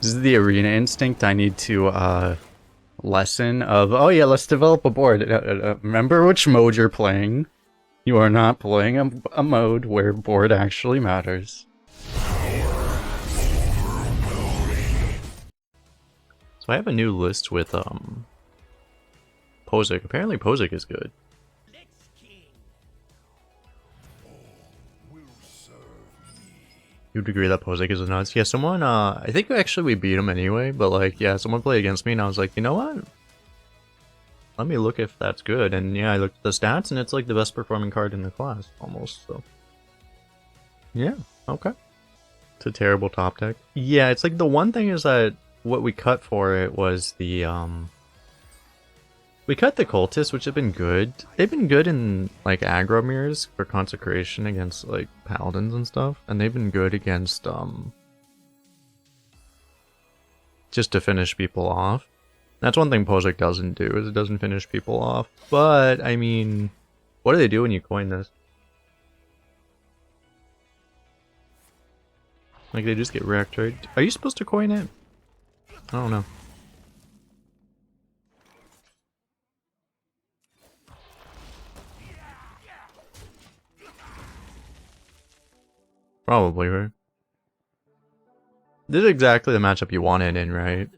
This is the arena instinct I need to lesson of, oh yeah, let's develop a board. Remember which mode you're playing. You are not playing a mode where board actually matters. So I have a new list with Pozzik. Apparently Pozzik is good. You'd agree that Pozzik is nuts? Yeah, someone, I think actually we beat him anyway, but like, yeah, someone played against me and I was like, you know what? Let me look if that's good. And yeah, I looked at the stats and it's like the best performing card in the class, almost, so. Yeah, okay. It's a terrible top deck. Yeah, it's like the one thing is that what we cut for it was the, we cut the cultists, which have been good. They've been good in, like, aggro mirrors for consecration against, like, paladins and stuff. And they've been good against, just to finish people off. That's one thing Pozzik doesn't do, is it doesn't finish people off. But, I mean, what do they do when you coin this? Like, they just get wrecked, right? Are you supposed to coin it? I don't know. Probably, right? This is exactly the matchup you want it in, right?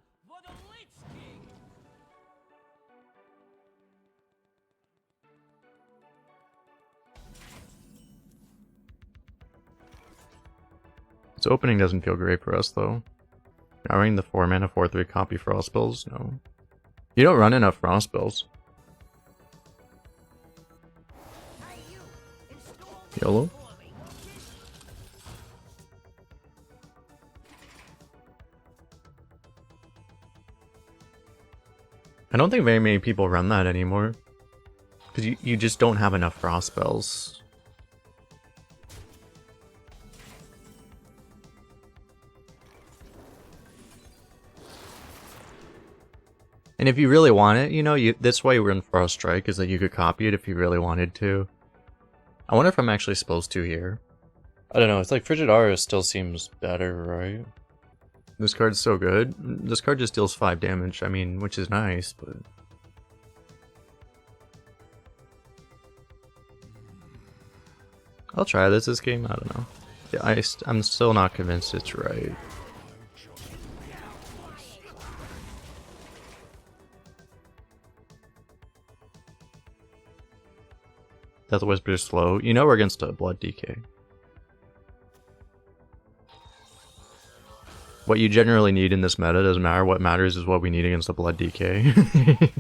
Its opening doesn't feel great for us, though. Running the 4 mana 4/3 copy frost spells? No. You don't run enough frost spells. YOLO? I don't think very many people run that anymore. Because you just don't have enough frost spells. And if you really want it, you know, that's why you run Frost Strike, is that you could copy it if you really wanted to. I wonder if I'm actually supposed to here. I don't know, it's like Frigid Aura still seems better, right? This card's so good. This card just deals 5 damage, I mean, which is nice, but... I'll try this game, I don't know. Yeah, I'm still not convinced it's right. Death Whisper is slow. You know we're against a Blood DK. What you generally need in this meta doesn't matter. What matters is what we need against a Blood DK.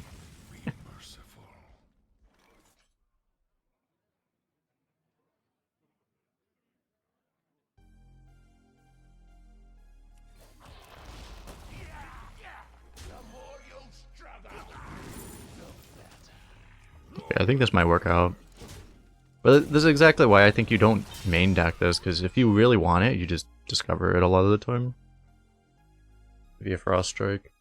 I think this might work out. But this is exactly why I think you don't main deck this, because if you really want it, you just discover it a lot of the time. Via Frost Strike.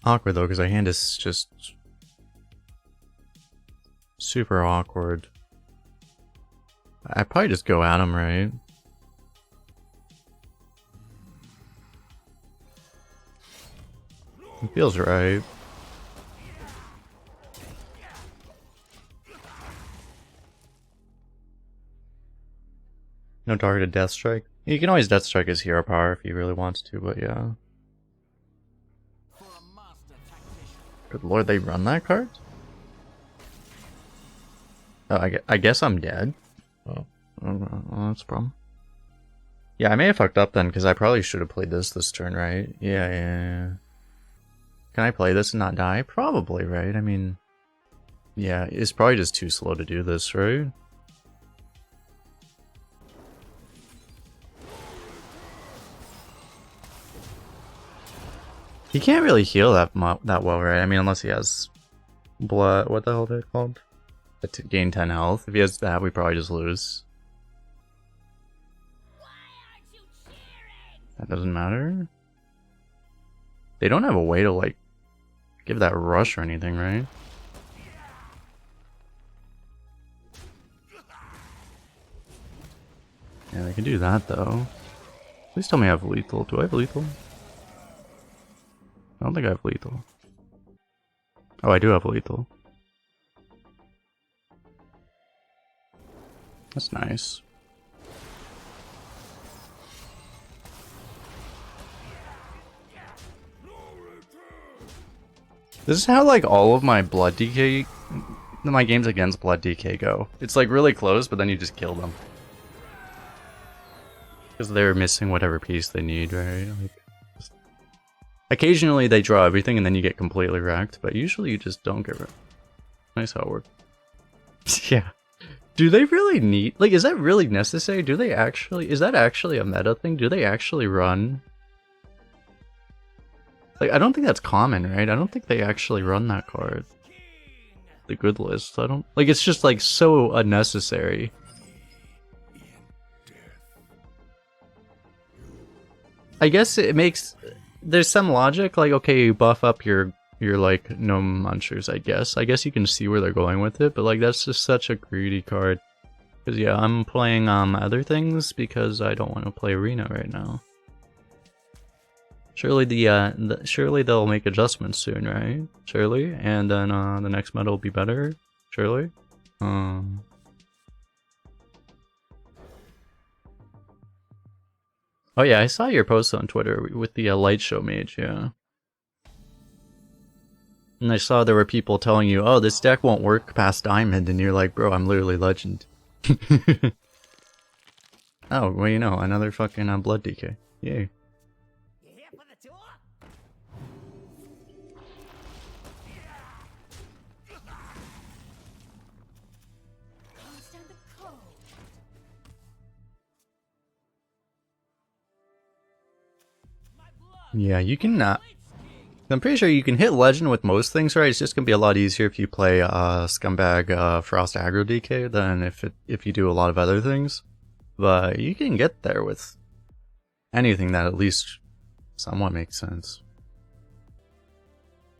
Awkward though, because our hand is just super awkward. I'd probably just go at him, right? It feels right. No targeted Death Strike. You can always Death Strike his hero power if he really wants to, but yeah. Good lord, they run that card? Oh, I guess I'm dead. Oh, that's a problem. Yeah, I may have fucked up then, because I probably should have played this turn, right? Yeah. Can I play this and not die? Probably, right? I mean... Yeah, it's probably just too slow to do this, right? He can't really heal that well, right? I mean, unless he has... Blood... What the hell are they called? To gain 10 health. If he has that, we probably just lose. That doesn't matter. They don't have a way to, like, give that rush or anything, right? Yeah, they can do that, though. Please tell me I have lethal. Do I have lethal? I don't think I have lethal. Oh, I do have lethal. That's nice. This is how, like, all of my blood DK, my games against blood DK go. It's, like, really close, but then you just kill them. Because they're missing whatever piece they need, right? Like, occasionally they draw everything and then you get completely wrecked, but usually you just don't get wrecked. Nice how it works. Yeah. Do they really need... Like, is that really necessary? Do they actually... Is that actually a meta thing? Do they actually run... Like, I don't think that's common, right? I don't think they actually run that card. The good list. I don't... Like, it's just, like, so unnecessary. I guess it makes... There's some logic, like, okay, you buff up your like, gnome munchers, I guess. I guess you can see where they're going with it, but, like, that's just such a greedy card. Because, yeah, I'm playing, other things because I don't want to play Arena right now. Surely surely they'll make adjustments soon, right? Surely, and then the next meta will be better. Surely. Oh yeah, I saw your post on Twitter with the light show mage, yeah. And I saw there were people telling you, "Oh, this deck won't work past Diamond," and you're like, "Bro, I'm literally Legend." Oh, well, you know, another fucking blood DK. Yay. Yeah, you can I'm pretty sure you can hit Legend with most things, right? It's just gonna be a lot easier if you play Scumbag Frost Aggro DK than if you do a lot of other things. But you can get there with anything that at least somewhat makes sense.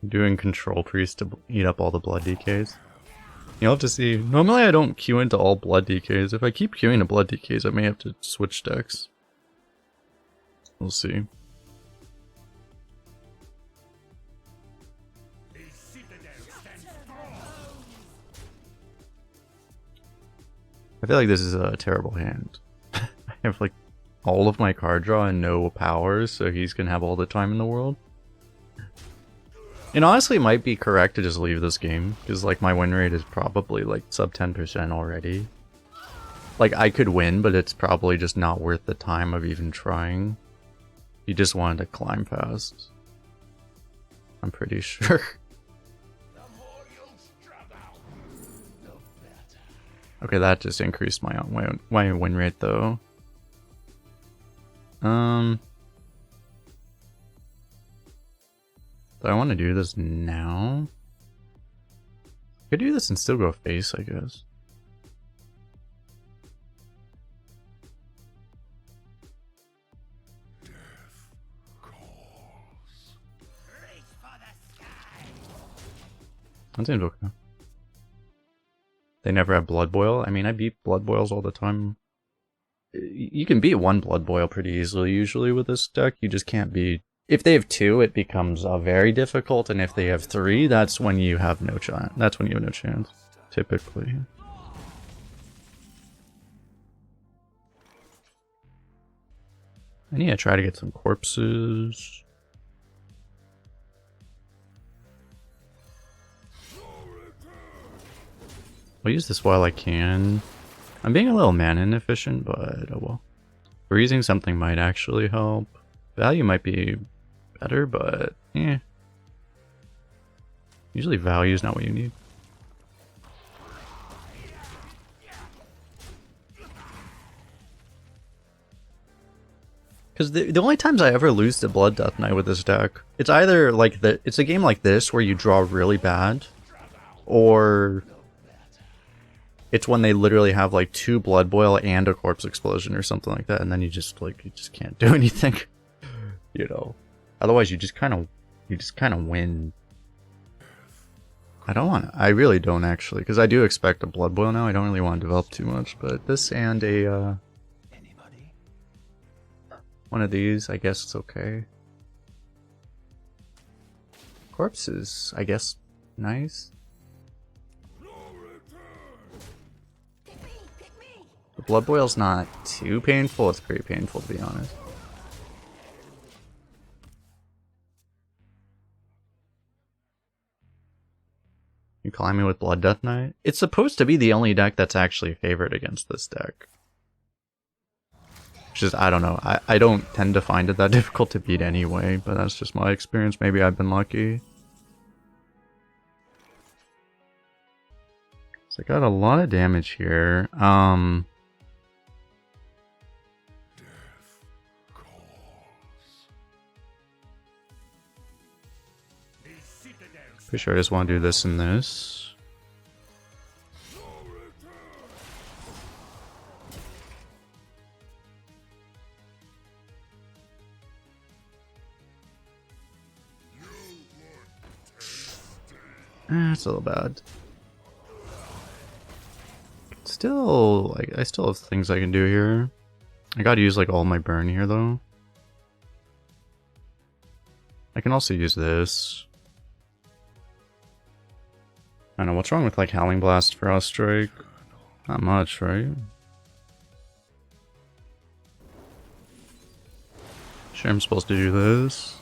Doing Control Priest to eat up all the blood DKs. You'll have to see. Normally I don't queue into all blood DKs. If I keep queuing to blood DKs, I may have to switch decks. We'll see. I feel like this is a terrible hand. I have like all of my card draw and no powers, so he's gonna have all the time in the world. And honestly, it might be correct to just leave this game, because like my win rate is probably like sub 10% already. Like I could win, but it's probably just not worth the time of even trying. He just wanted to climb fast. I'm pretty sure. Okay, that just increased my win rate though. Do I want to do this now? I could do this and still go face, I guess. That seems okay. They never have Blood Boil. I mean, I beat Blood Boils all the time. You can beat one Blood Boil pretty easily, usually, with this deck. You just can't beat... If they have two, it becomes very difficult, and if they have three, that's when you have no chance. That's when you have no chance, typically. I need to try to get some corpses. I'll use this while I can. I'm being a little mana inefficient, but oh well. Freezing something might actually help. Value might be better, but yeah. Usually value is not what you need. Because the only times I ever lose to Blood Death Knight with this deck, it's either like it's a game like this where you draw really bad, or it's when they literally have like 2 Blood Boil and a Corpse Explosion or something like that, and then you just can't do anything. You know, otherwise you just kind of win. I really don't actually, because I do expect a blood boil now. I don't really want to develop too much, but this and a one of these, I guess it's okay. Corpse is, I guess, nice. The blood boil's not too painful. It's pretty painful, to be honest. You calling me with Blood Death Knight? It's supposed to be the only deck that's actually favored against this deck. Which is, I don't know. I don't tend to find it that difficult to beat anyway, but that's just my experience. Maybe I've been lucky. So I got a lot of damage here. Pretty sure I just want to do this and this. It's a little bad. Still, like, I still have things I can do here. I gotta use like all my burn here though. I can also use this. I don't know, what's wrong with like Howling Blast, Frost Strike? Not much, right? Sure, I'm supposed to do this.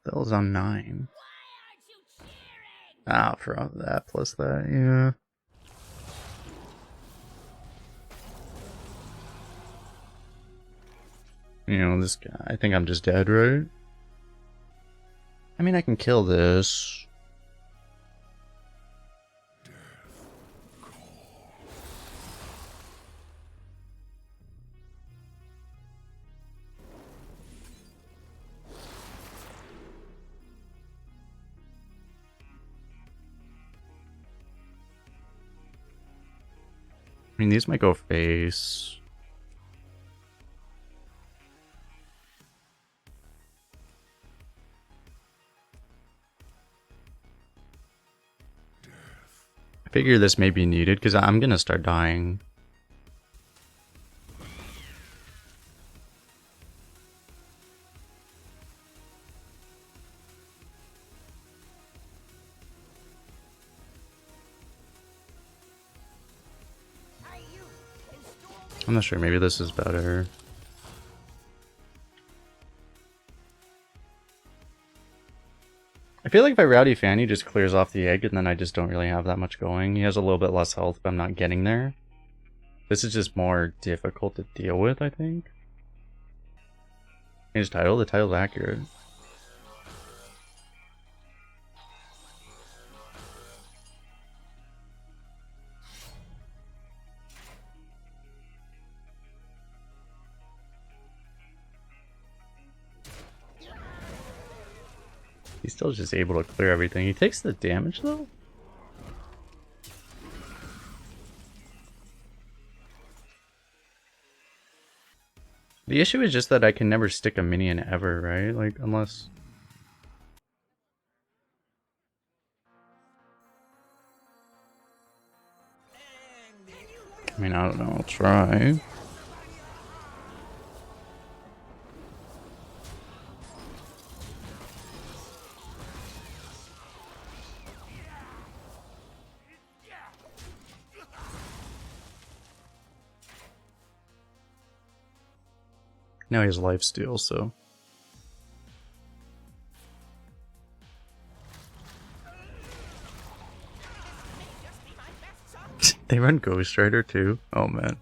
That was on 9. Ah, for that plus that, yeah. You know, this guy, I think I'm just dead, right? I mean, I can kill this. I mean, these might go face. I figure this may be needed because I'm gonna start dying. I'm not sure, maybe this is better. I feel like if I Rowdy Fan, he just clears off the egg and then I just don't really have that much going. He has a little bit less health, but I'm not getting there. This is just more difficult to deal with, I think. His title? The title's accurate. He's still just able to clear everything. He takes the damage though? The issue is just that I can never stick a minion ever, right? Like, unless... I mean, I don't know, I'll try. Now he has lifesteal, so... They run Ghost Rider too? Oh man.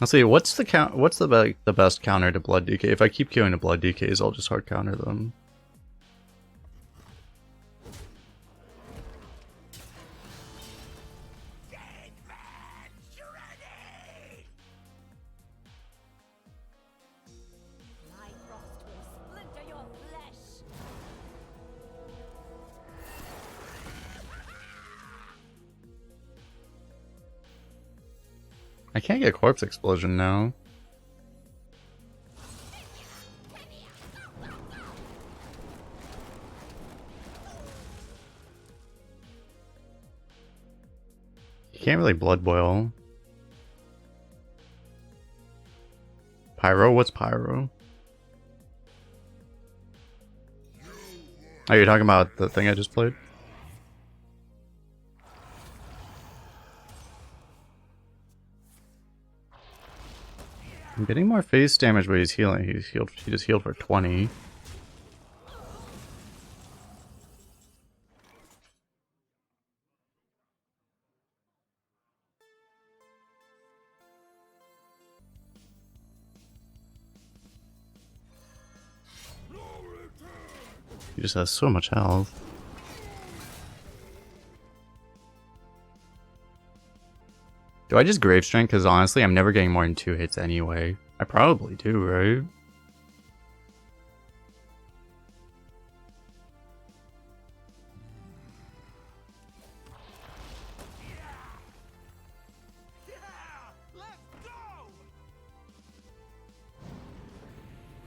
Let's see, what's the best counter to Blood DK? If I keep killing the Blood DKs, I'll just hard counter them. I can't get corpse explosion now. You can't really blood boil. Pyro? What's pyro? Oh, you're talking about the thing I just played? I'm getting more face damage, but he's healing. He just healed for 20. He just has so much health. Do I just Grave Strength? Because honestly, I'm never getting more than 2 hits anyway. I probably do, right?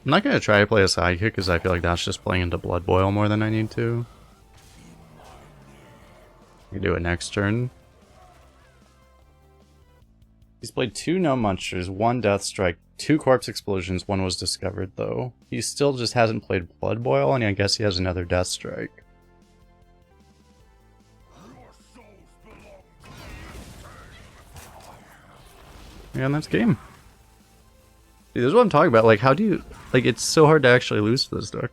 I'm not gonna try to play a sidekick because I feel like that's just playing into Blood Boil more than I need to. We can do it next turn. He's played 2 No Munchers, 1 Death Strike, 2 Corpse Explosions, 1 was discovered though. He still just hasn't played Blood Boil, and I guess he has another Death Strike. Yeah, and that's game. See, this is what I'm talking about. Like, how do you... Like, it's so hard to actually lose to this deck.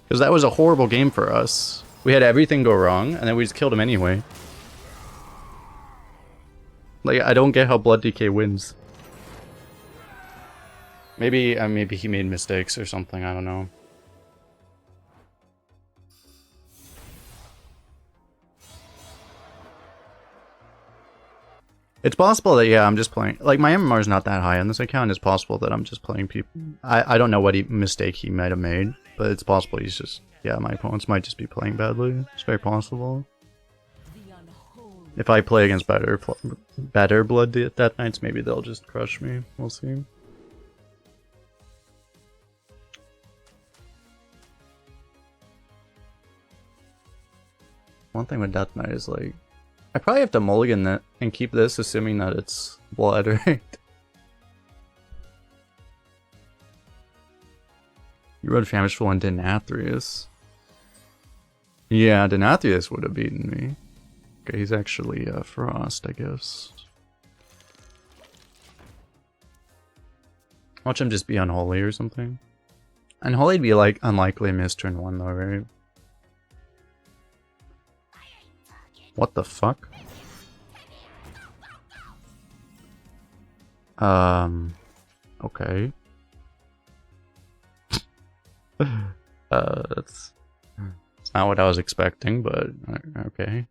Because that was a horrible game for us. We had everything go wrong, and then we just killed him anyway. Like, I don't get how Blood DK wins. Maybe he made mistakes or something, I don't know. It's possible that, yeah, I'm just playing... Like, my MMR is not that high on this account. It's possible that I'm just playing people... I don't know what mistake he might have made, but it's possible he's just... Yeah, my opponents might just be playing badly. It's very possible. If I play against better Blood Death Knights, maybe they'll just crush me. We'll see. One thing with Death Knight is, like... I probably have to mulligan that and keep this, assuming that it's blood, right? You rode Famishful and Denathrius. Yeah, Denathrius would have beaten me. Okay, he's actually Frost, I guess. Watch him just be Unholy or something. Unholy'd be like unlikely miss turn 1 though, right? What the fuck? Okay. That's not what I was expecting, but okay.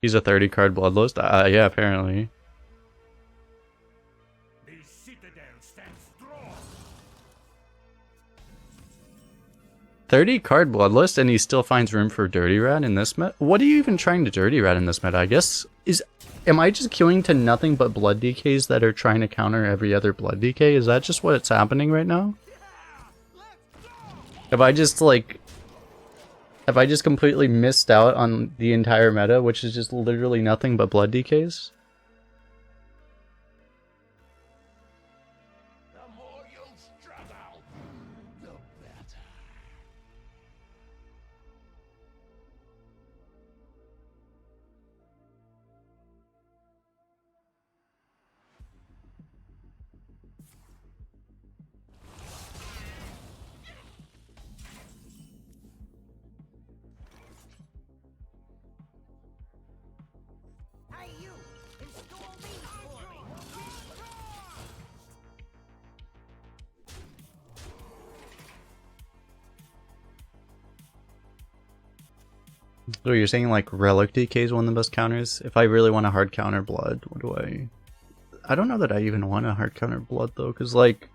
He's a 30 card Bloodlust? Yeah, apparently. 30 card Bloodlust and he still finds room for Dirty Rat in this meta? What are you even trying to Dirty Rat in this meta? I guess am I just queuing to nothing but blood DKs that are trying to counter every other blood DK? Is that just what's happening right now? Have I just completely missed out on the entire meta, which is just literally nothing but blood DKs? So you're saying like Relic DK is one of the best counters? If I really want a hard counter blood, what do I... I don't know that I even want a hard counter blood though, because like,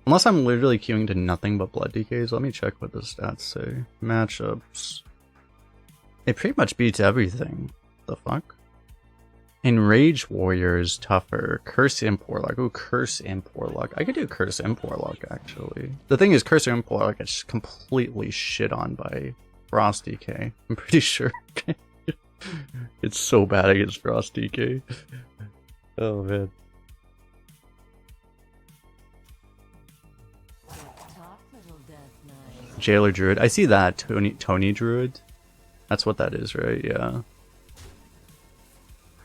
unless I'm literally queuing to nothing but blood DKs, let me check what the stats say. Matchups. It pretty much beats everything. The fuck? Enraged Warrior is tougher. Curse Imp Warlock. Ooh, Curse Imp Warlock. I could do Curse Imp Warlock, actually. The thing is, Curse Imp Warlock gets completely shit on by Frost DK. I'm pretty sure. It's so bad against Frost DK. Oh, man. Jailer Druid. I see that. Tony Druid. That's what that is, right? Yeah.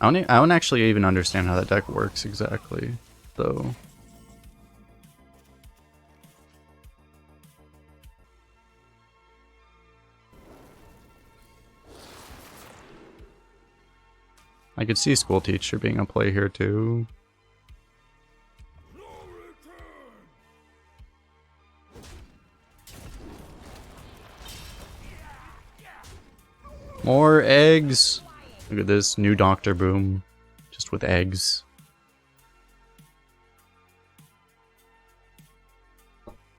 I don't actually even understand how that deck works exactly, though. I could see School Teacher being a play here, too. More eggs! Look at this, new Doctor Boom. Just with eggs.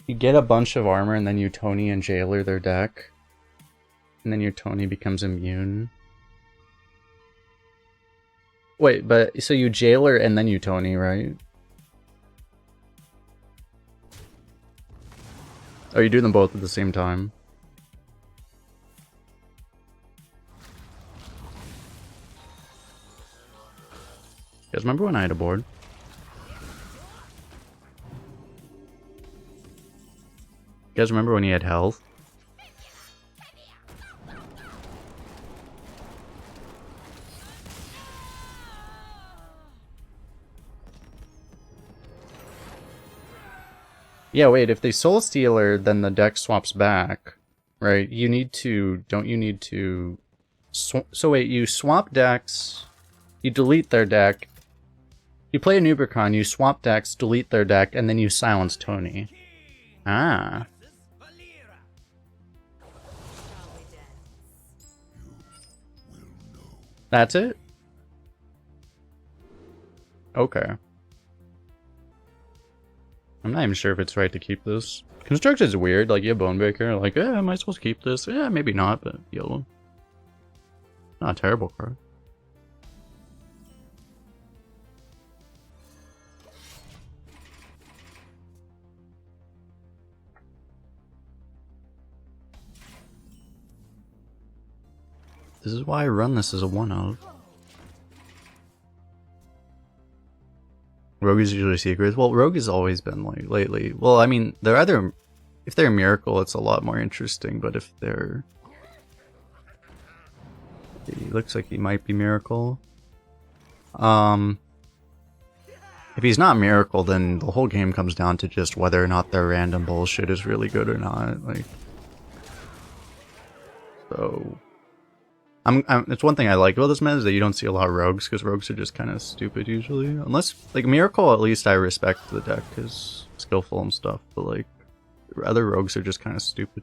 You get a bunch of armor and then you Tony and Jailer their deck. And then your Tony becomes immune. Wait, but so you Jailer and then you Tony, right? Oh, you do them both at the same time. You guys remember when I had a board? You guys remember when he had health? Yeah, wait, if they Soul Stealer, then the deck swaps back, right? You need to... Don't you need to... So wait, you swap decks, you delete their deck, you play a Nubercon, you swap decks, delete their deck, and then you silence Tony. Ah. That's it? Okay. I'm not even sure if it's right to keep this. Construct is weird, like you have Bonebreaker, like, am I supposed to keep this? Yeah, maybe not, but yellow. Not a terrible card. This is why I run this as a 1-of. Rogue is usually secrets. Well, Rogue has always been like lately. Well, I mean, they're either if they're Miracle, it's a lot more interesting. But if they're, he looks like he might be Miracle. If he's not Miracle, then the whole game comes down to just whether or not their random bullshit is really good or not. Like, so. It's one thing I like about this meta is that you don't see a lot of rogues, because rogues are just kind of stupid usually. Unless, like, Miracle, at least I respect the deck is skillful and stuff, but, like, other rogues are just kind of stupid.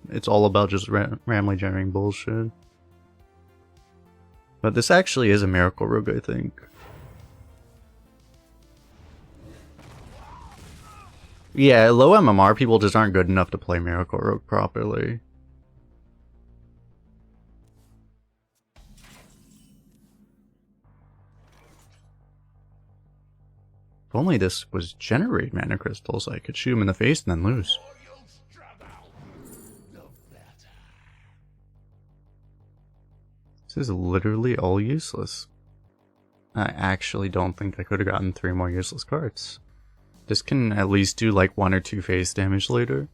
It's all about just randomly generating bullshit. But this actually is a Miracle rogue, I think. Yeah, low MMR people just aren't good enough to play Miracle rogue properly. If only this was generate mana crystals, I could shoot him in the face and then lose. This is literally all useless. I actually don't think I could have gotten 3 more useless cards. This can at least do like 1 or 2 face damage later.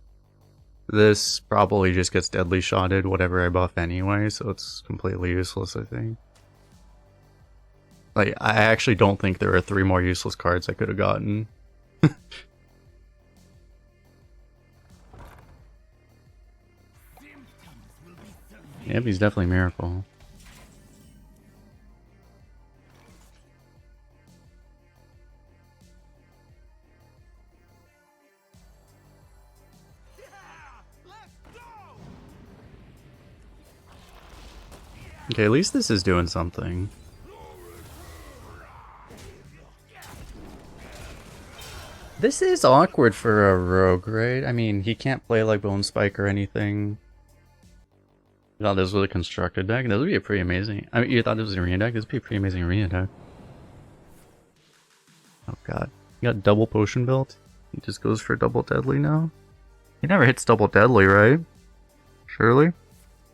This probably just gets deadly shotted whatever I buff anyway, so it's completely useless, I think. Like, I actually don't think there are 3 more useless cards I could have gotten. Yep, he's definitely Miracle. Okay, at least this is doing something. This is awkward for a rogue, right? I mean, he can't play like Bone Spike or anything. You thought this was a constructed deck? This would be a pretty amazing. I mean, you thought this was an arena deck? This would be a pretty amazing arena deck. Oh god. You got double potion belt? He just goes for double deadly now? He never hits double deadly, right? Surely?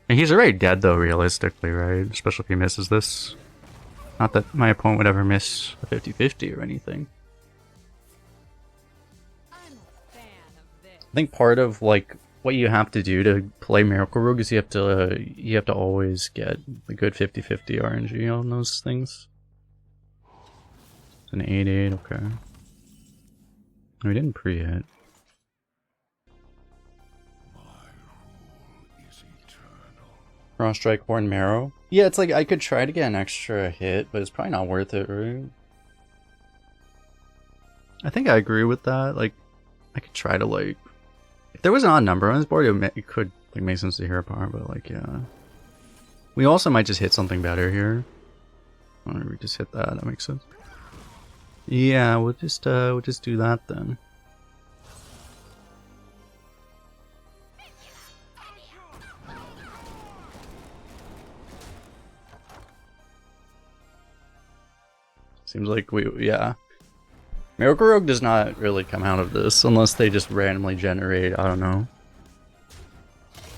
And he's already dead though, realistically, right? Especially if he misses this. Not that my opponent would ever miss a 50-50 or anything. I think part of like what you have to do to play Miracle Rogue is you have to always get a good 50-50 RNG on those things. It's an 8-8, okay. We didn't pre-hit. Cross Strike Horn Marrow. Yeah, it's like I could try to get an extra hit, but it's probably not worth it, right? I think I agree with that. Like, I could try to like, if there was an odd number on this board, it could like make sense to hear apart. But like, yeah, we also might just hit something better here. Or we just hit that. That makes sense. Yeah, we'll just do that then. Seems like yeah. Miracle Rogue does not really come out of this unless they just randomly generate, I don't know.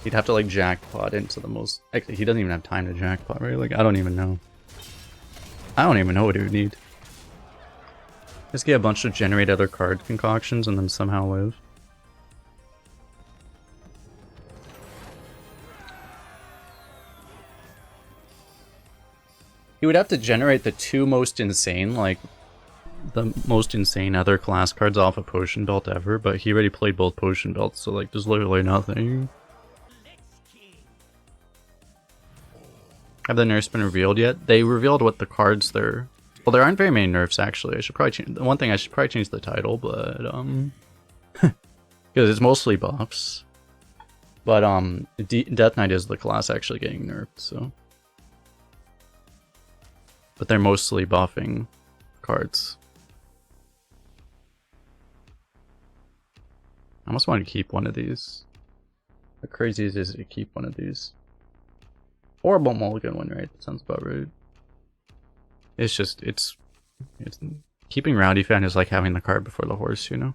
He'd have to like jackpot into the most... Actually, he doesn't even have time to jackpot, right? Like, I don't even know. I don't even know what he would need. Just get a bunch of generate other card concoctions and then somehow live. He would have to generate the two most insane, like, the most insane other class cards off a potion belt ever, but he already played both potion belts, so like, there's literally nothing. Have the nerfs been revealed yet? They revealed what the cards there. Well, there aren't very many nerfs actually. I should probably change. One thing I should probably change the title, but because it's mostly buffs. But Death Knight is the class actually getting nerfed, so. But they're mostly buffing cards. I almost want to keep one of these. How crazy is it to keep one of these? Horrible mulligan one, right? That sounds about right. It's just, it's keeping Rowdy Fan is like having the card before the horse, you know?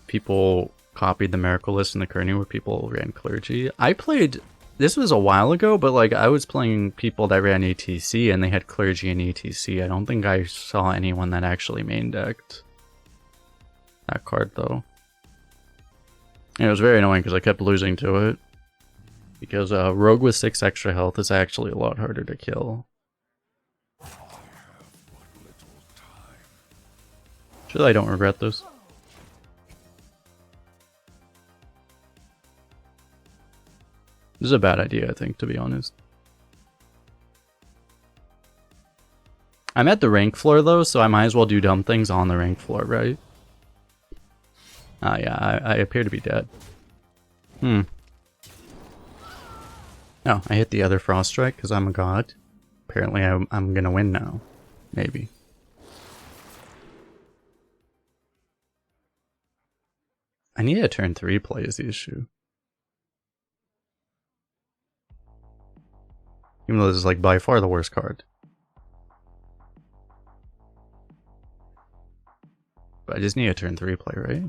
People copied the Miracle list in the Kearney where people ran Clergy. I played, this was a while ago, but like I was playing people that ran ETC and they had Clergy and ETC. I don't think I saw anyone that actually main decked that card though. And it was very annoying because I kept losing to it. Because Rogue with 6 extra health is actually a lot harder to kill. Surely I don't regret this. This is a bad idea, I think, to be honest. I'm at the rank floor though, so I might as well do dumb things on the rank floor, right? Ah, yeah, I appear to be dead. Oh, I hit the other Frost Strike because I'm a god. Apparently I'm gonna win now. Maybe. I need a turn 3 play is the issue. Even though this is like by far the worst card. But I just need a turn 3 play, right?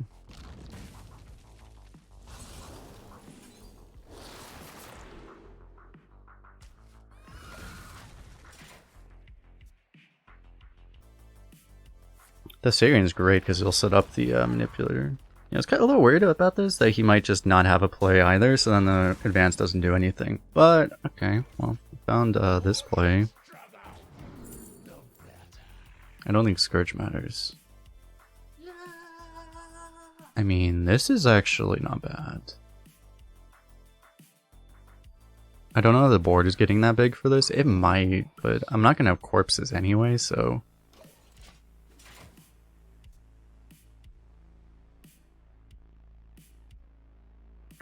The Sarian is great because he'll set up the manipulator. Yeah, I was kind of a little worried about this, that he might just not have a play either, so then the advance doesn't do anything. But, okay, well, we found this play. I don't think Scourge matters. I mean, this is actually not bad. I don't know if the board is getting that big for this. It might, but I'm not going to have corpses anyway, so...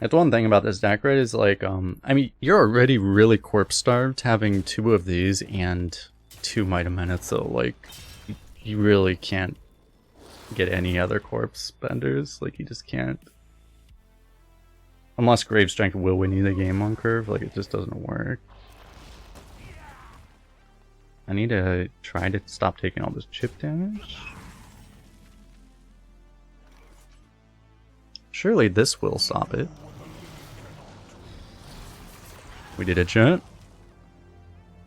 That's one thing about this deck, right? Is like, I mean, you're already really corpse starved having 2 of these and 2 Might of Menace, so like, you really can't get any other corpse benders. Like, you just can't. Unless Grave Strength will win you the game on curve, like, it just doesn't work. I need to try to stop taking all this chip damage. Surely this will stop it. We did it, chat.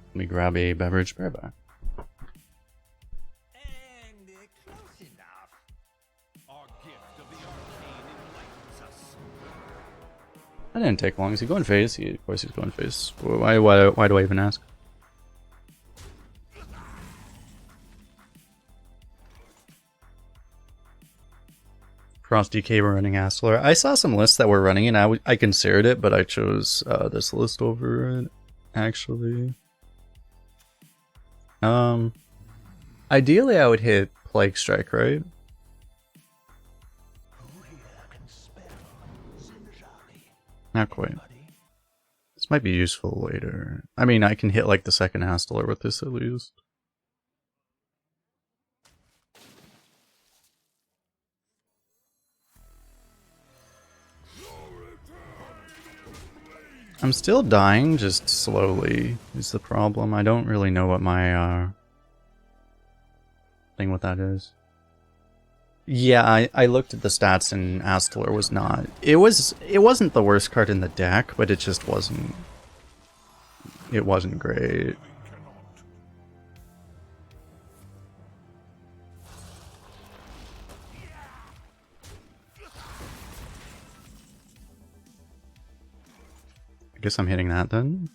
Let me grab a beverage. Bear back. That didn't take long. Is he going face? Of course he's going face. Why do I even ask? Cross DK were running Astler. I saw some lists that were running it. I considered it, but I chose this list over it, actually. Ideally I would hit Plague Strike, right? Not quite. This might be useful later. I mean, I can hit like the second Astler with this at least. I'm still dying, just slowly is the problem. I don't really know what my thing with that is. Yeah, I looked at the stats and Astler was not. It wasn't the worst card in the deck, but it just wasn't. It wasn't great. I guess I'm hitting that then.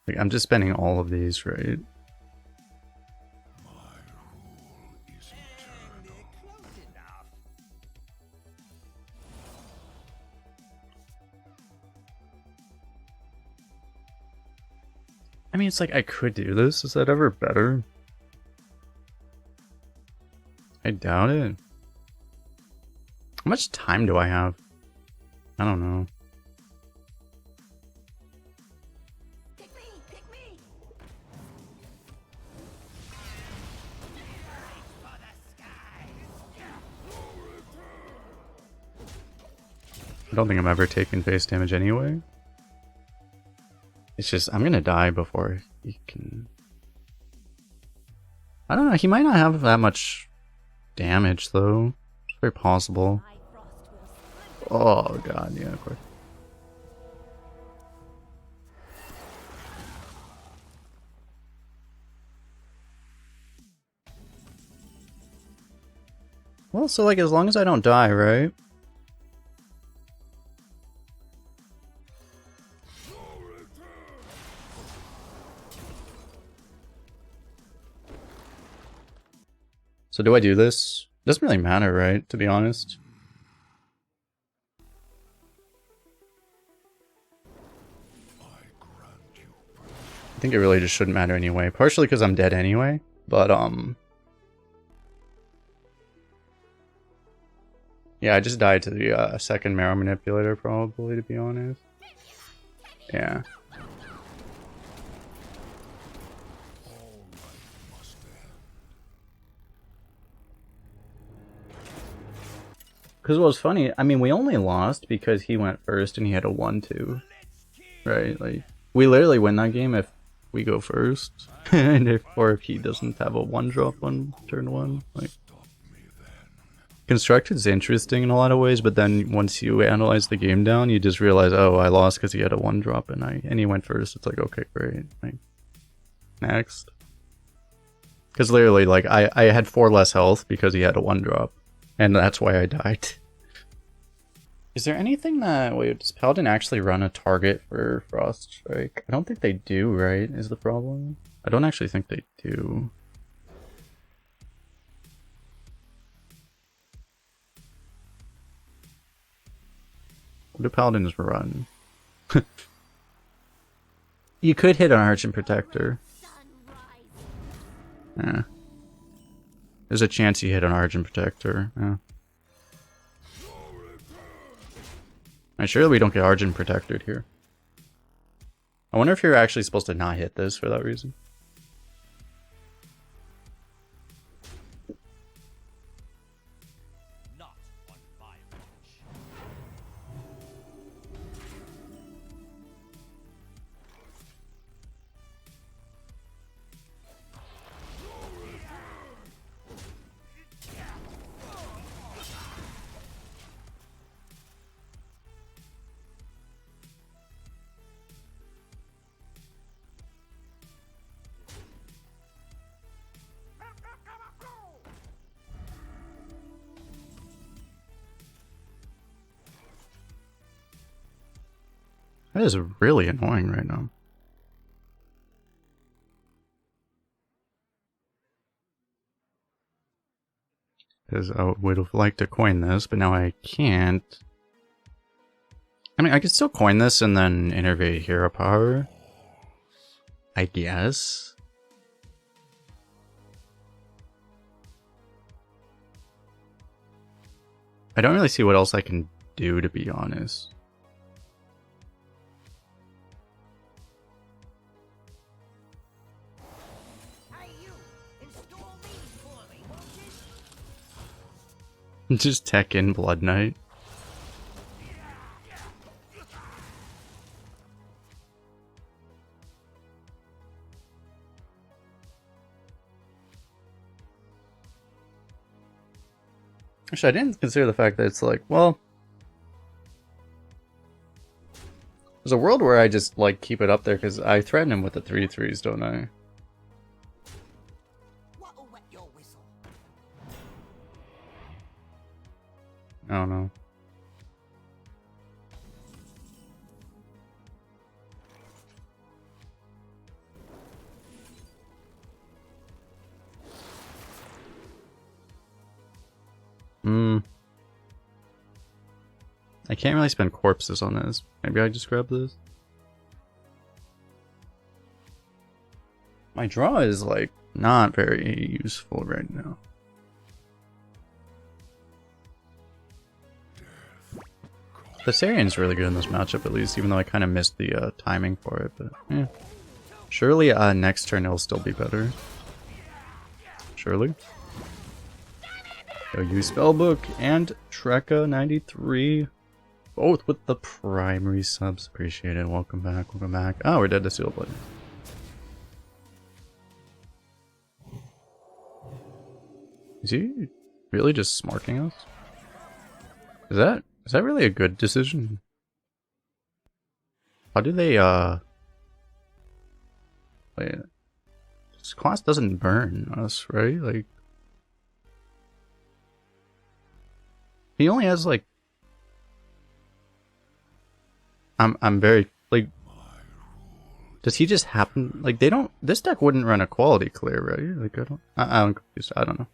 Like, I'm just spending all of these, right? I mean, it's like I could do this. Is that ever better? I doubt it. How much time do I have? I don't know. I don't think I'm ever taking face damage anyway. It's just, I'm gonna die before he can... I don't know, he might not have that much damage though. It's very possible. Oh god, yeah, of course. Well, so like as long as I don't die, right? So do I do this? Doesn't really matter, right? To be honest. I think it really just shouldn't matter anyway. Partially because I'm dead anyway, but yeah, I just died to the second Marrow Manipulator probably, to be honest. Yeah. Because what was funny, I mean, we only lost because he went first and he had a 1-2. Right? Like, we literally win that game if we go first. Or if he doesn't have a 1-drop on turn 1. Like, Constructed's interesting in a lot of ways, but then once you analyze the game down, you just realize, oh, I lost because he had a 1-drop and he went first. It's like, okay, great. Like, next. Because literally, like, I had 4 less health because he had a 1-drop. And that's why I died. Is there anything that... Wait, does Paladin actually run a target for Frost Strike? I don't think they do, right? Is the problem? I don't actually think they do. What do Paladins run? You could hit an Argent Protector. Yeah. There's a chance you hit an Argent Protector. Yeah. I'm sure we don't get Argent Protected here. I wonder if you're actually supposed to not hit this for that reason. That is really annoying right now. Because I would have liked to coin this, but now I can't. I mean, I could still coin this and then innervate hero power. I guess. I don't really see what else I can do, to be honest. Just tech in Blood Knight. Actually, I didn't consider the fact that it's like, well, there's a world where I just like keep it up there because I threaten him with the 3/3s, don't I? I don't know. I can't really spend corpses on this. Maybe I just grab this. My draw is like not very useful right now. The Saurian's really good in this matchup, at least, even though I kind of missed the timing for it. But yeah, surely next turn it'll still be better. Surely. So use Spellbook and Treka93, both with the primary subs. Appreciate it. Welcome back. Welcome back. Oh, we're dead to Seal Blood. Is he really just smarking us? Is that really a good decision? How do they, wait, this class doesn't burn us, right? Like, he only has, like, I'm very, like, does he just happen, like, they don't, this deck wouldn't run a quality clear, right? Like, I'm confused, I don't know.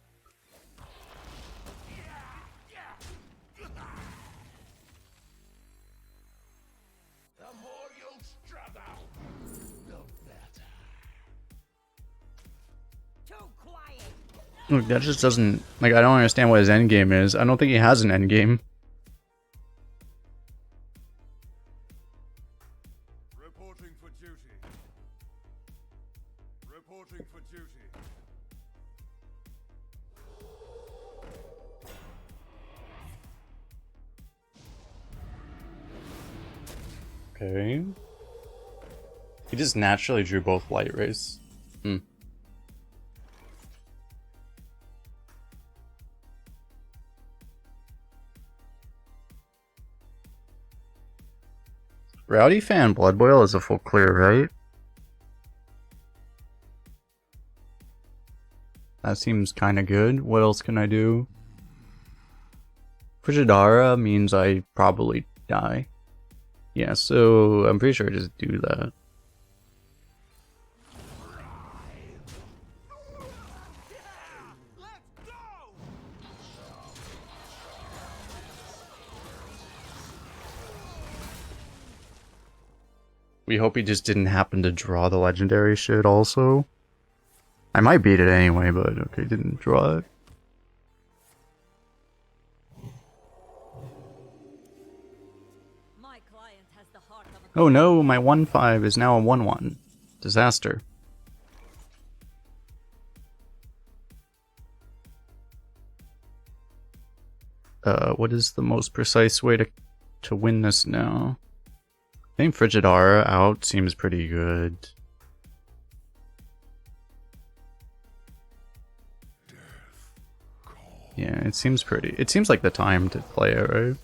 Look, that just doesn't, like, I don't understand what his endgame is. I don't think he has an endgame. Reporting for duty. Reporting for duty. Okay. He just naturally drew both light rays. Rowdy fan Blood Boil is a full clear, right? That seems kind of good. What else can I do? Frigidara means I probably die. Yeah, so I'm pretty sure I just do that. We hope he just didn't happen to draw the legendary shit also. I might beat it anyway, but okay, didn't draw it. My client has the heart of a Oh no, my 1/5 is now a 1/1. Disaster. What is the most precise way to win this now? I think Frigidara out seems pretty good. Yeah, it seems pretty. It seems like the time to play it, right?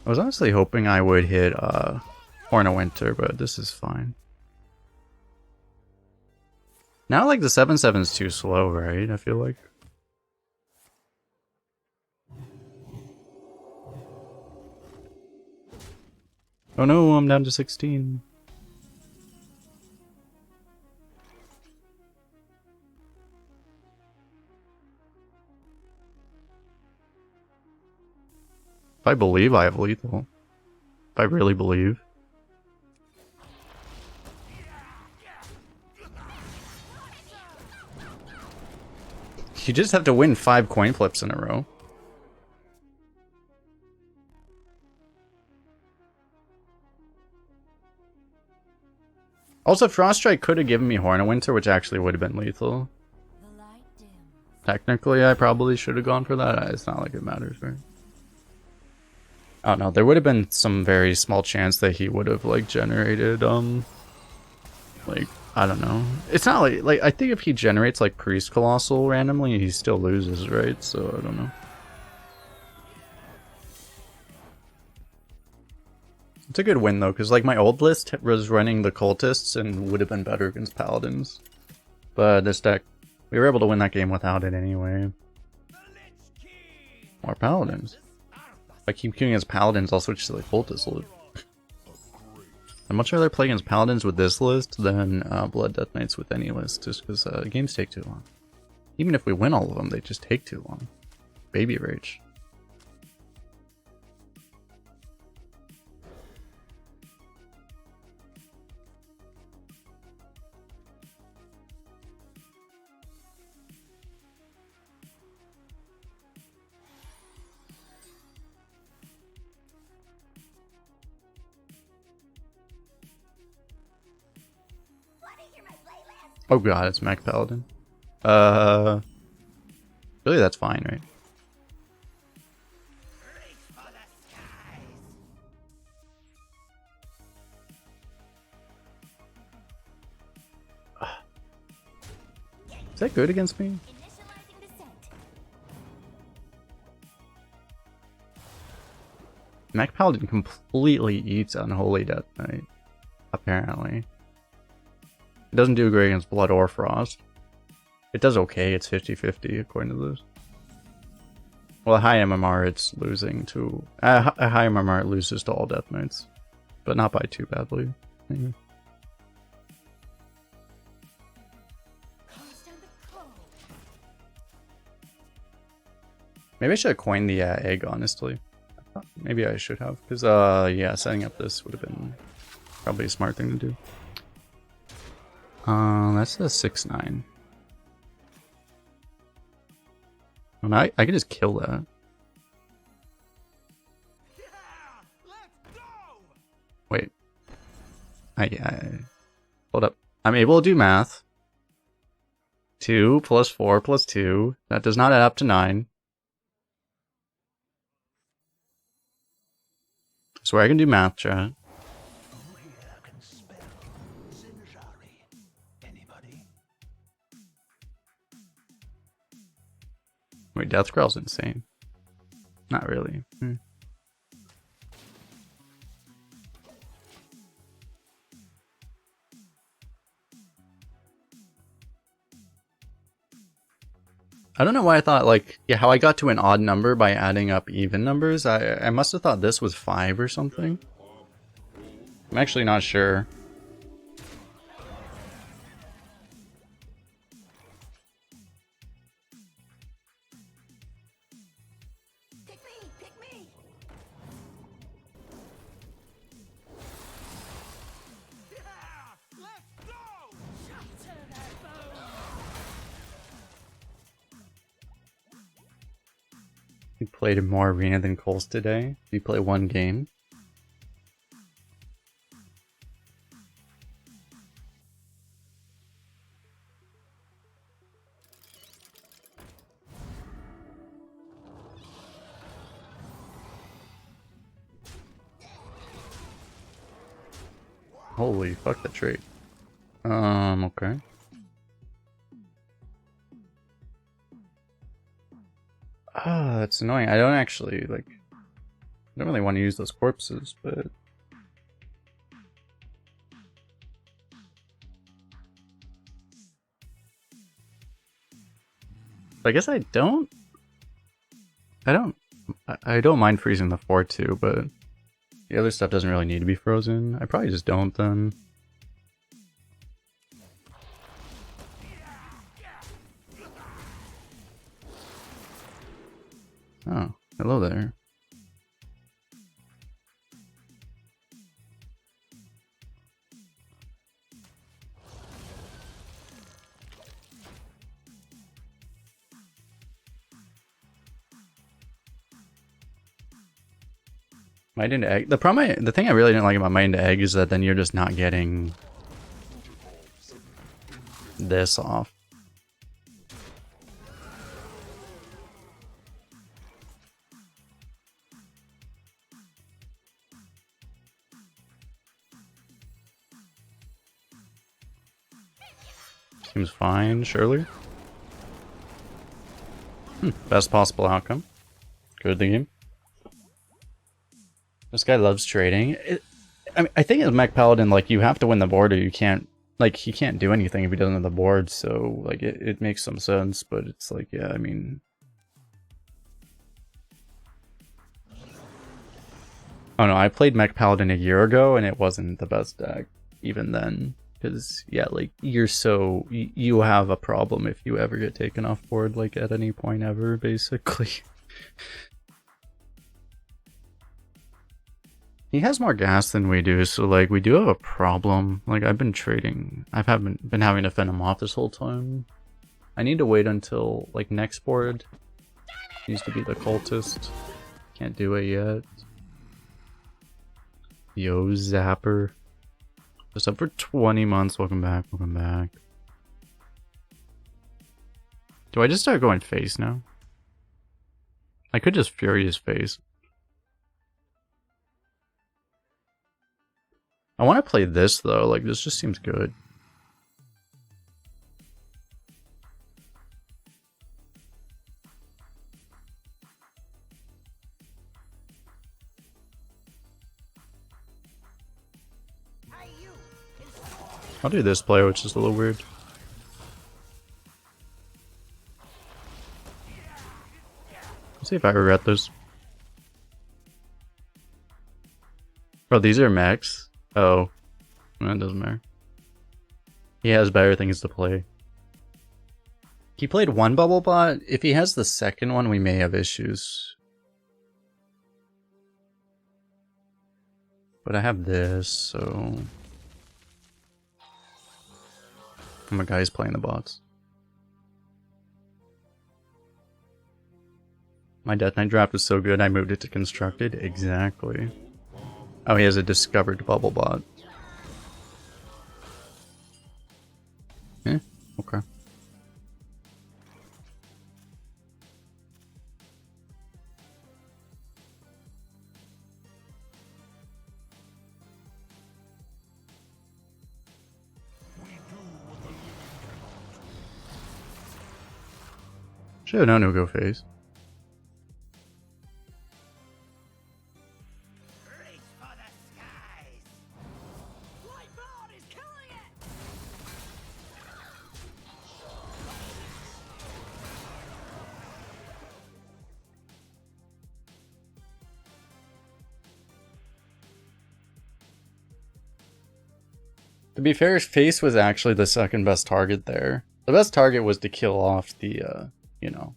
I was honestly hoping I would hit Horn of Winter, but this is fine. Now like the 7/7 is too slow, right? I feel like. Oh no, I'm down to 16. If I believe I have lethal. If I really believe. You just have to win 5 coin flips in a row. Also, Frost Strike could have given me Horn of Winter, which actually would have been lethal. the light dims. Technically, I probably should have gone for that. It's not like it matters, right? I don't know. There would have been some very small chance that he would have like generated like I don't know. It's not like I think if he generates like Priest Colossal randomly, he still loses, right? So I don't know. It's a good win though, because like my old list was running the cultists and would have been better against paladins. But this deck, we were able to win that game without it anyway. More paladins. If I keep queuing against paladins, I'll switch to the cultist list. I'd much rather play against paladins with this list than Blood Death Knights with any list, just because games take too long. Even if we win all of them, they just take too long. Baby rage. Oh god, it's Mech Paladin. Really that's fine, right? Is that good against me? Mech Paladin completely eats Unholy Death Knight, apparently. It doesn't do great against Blood or Frost. It does okay, it's 50-50 according to this. Well, a high MMR it's losing to... a high MMR it loses to all Death Knights. But not by too badly. Maybe. Maybe I should have coined the egg, honestly. Maybe I should have, because yeah, setting up this would have been probably a smart thing to do. That's a 6/9. Oh, I can just kill that. Wait. Hold up. I'm able to do math. 2 plus 4 plus 2. That does not add up to 9. I swear I can do math, chat. Wait, Deathgrowl's insane. Not really. I don't know why I thought, like, yeah, how I got to an odd number by adding up even numbers. I must have thought this was 5 or something. I'm actually not sure. You played more arena than Kolst today. You play one game. Holy fuck that trait. Okay. Ah, that's annoying. I don't actually, like... I don't really want to use those corpses, but... I guess I don't... I don't mind freezing the 4-2, but... The other stuff doesn't really need to be frozen. I probably just don't, then. Oh, hello there. Mind into egg. The thing I really didn't like about mind into egg is that then you're just not getting this off. Seems fine, surely. Best possible outcome. Good the game. This guy loves trading. I mean, I think as Mech Paladin, like, you have to win the board or you can't, like, he can't do anything if he doesn't have the board, so, like, it makes some sense, but it's like, yeah, I mean... Oh no, I played Mech Paladin a year ago, and it wasn't the best deck, even then. Because, yeah, like, you have a problem if you ever get taken off board, like, at any point ever, basically. He has more gas than we do, so, like, we do have a problem. Like, I've been trading... I haven't been having to fend him off this whole time. I need to wait until, like, next board. Needs to be the cultist. Can't do it yet. Yo, Zapper. Just up for 20 months. Welcome back, welcome back. Do I just start going face now? I could just Furious face. I want to play this though, like this just seems good. I'll do this play, which is a little weird. Let's see if I regret this. Bro, these are mechs. Oh, that doesn't matter. He has better things to play. He played one bubble bot. If he has the second one, we may have issues. But I have this, so... I'm a guy who's playing the bots. My Death Knight draft was so good, I moved it to Constructed. Exactly. Oh, he has a discovered bubble bot. Eh, okay. Should have known it would go face. To be fair, face was actually the second best target there. The best target was to kill off the, you know,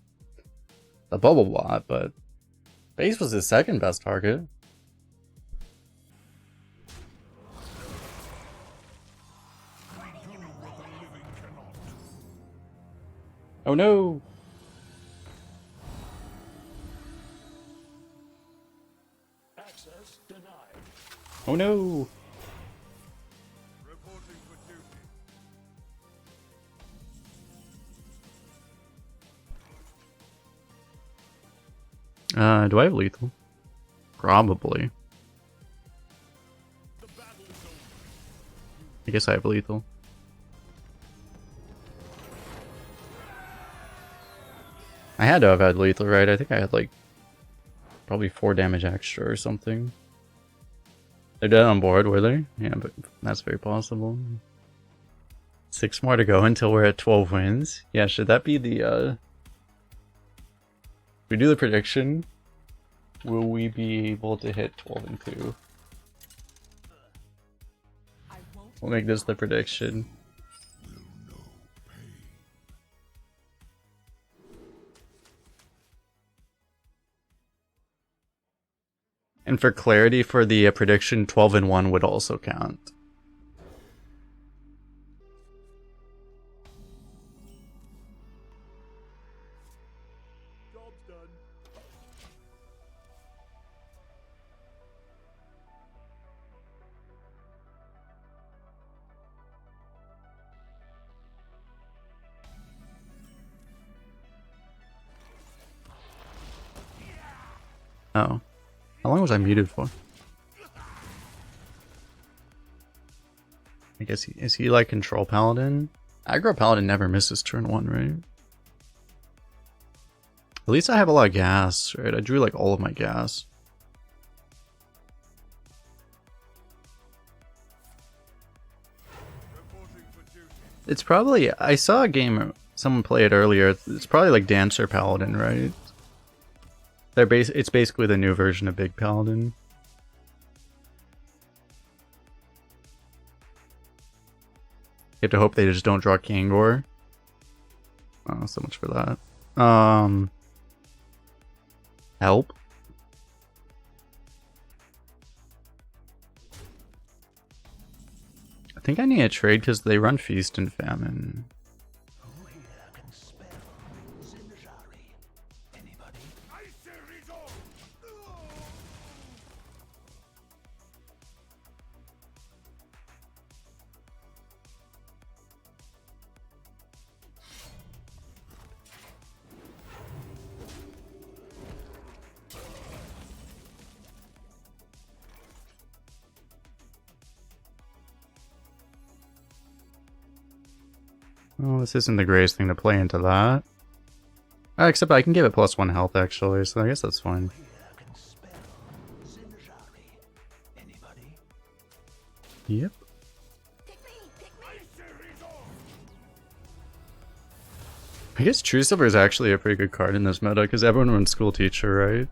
the bubble bot, but face was his second best target. Oh no! Oh no! Reporting for duty. Do I have lethal? Probably. I guess I have lethal. I had to have had lethal, right? I think I had like probably 4 damage extra or something. They're dead on board, were they? Yeah, but that's very possible. 6 more to go until we're at 12 wins. Yeah, should that be the we do the prediction? Will we be able to hit 12 and 2? We'll make this the prediction. And for clarity, for the prediction, 12 and 1 would also count. Job's done. Oh. How long was I muted for? I guess is he like control paladin? Aggro paladin never misses turn 1, right? At least I have a lot of gas, right? I drew like all of my gas. Reporting for duty. It's probably, I saw a game, someone play it earlier. It's probably like Dancer Paladin, right? It's basically the new version of Big Paladin. You have to hope they just don't draw Kangor. Oh, so much for that. Help. I think I need a trade because they run Feast and Famine. Oh, this isn't the greatest thing to play into that. Except I can give it +1 health actually, so I guess that's fine. Yep. I guess True Silver is actually a pretty good card in this meta because everyone runs School Teacher, right?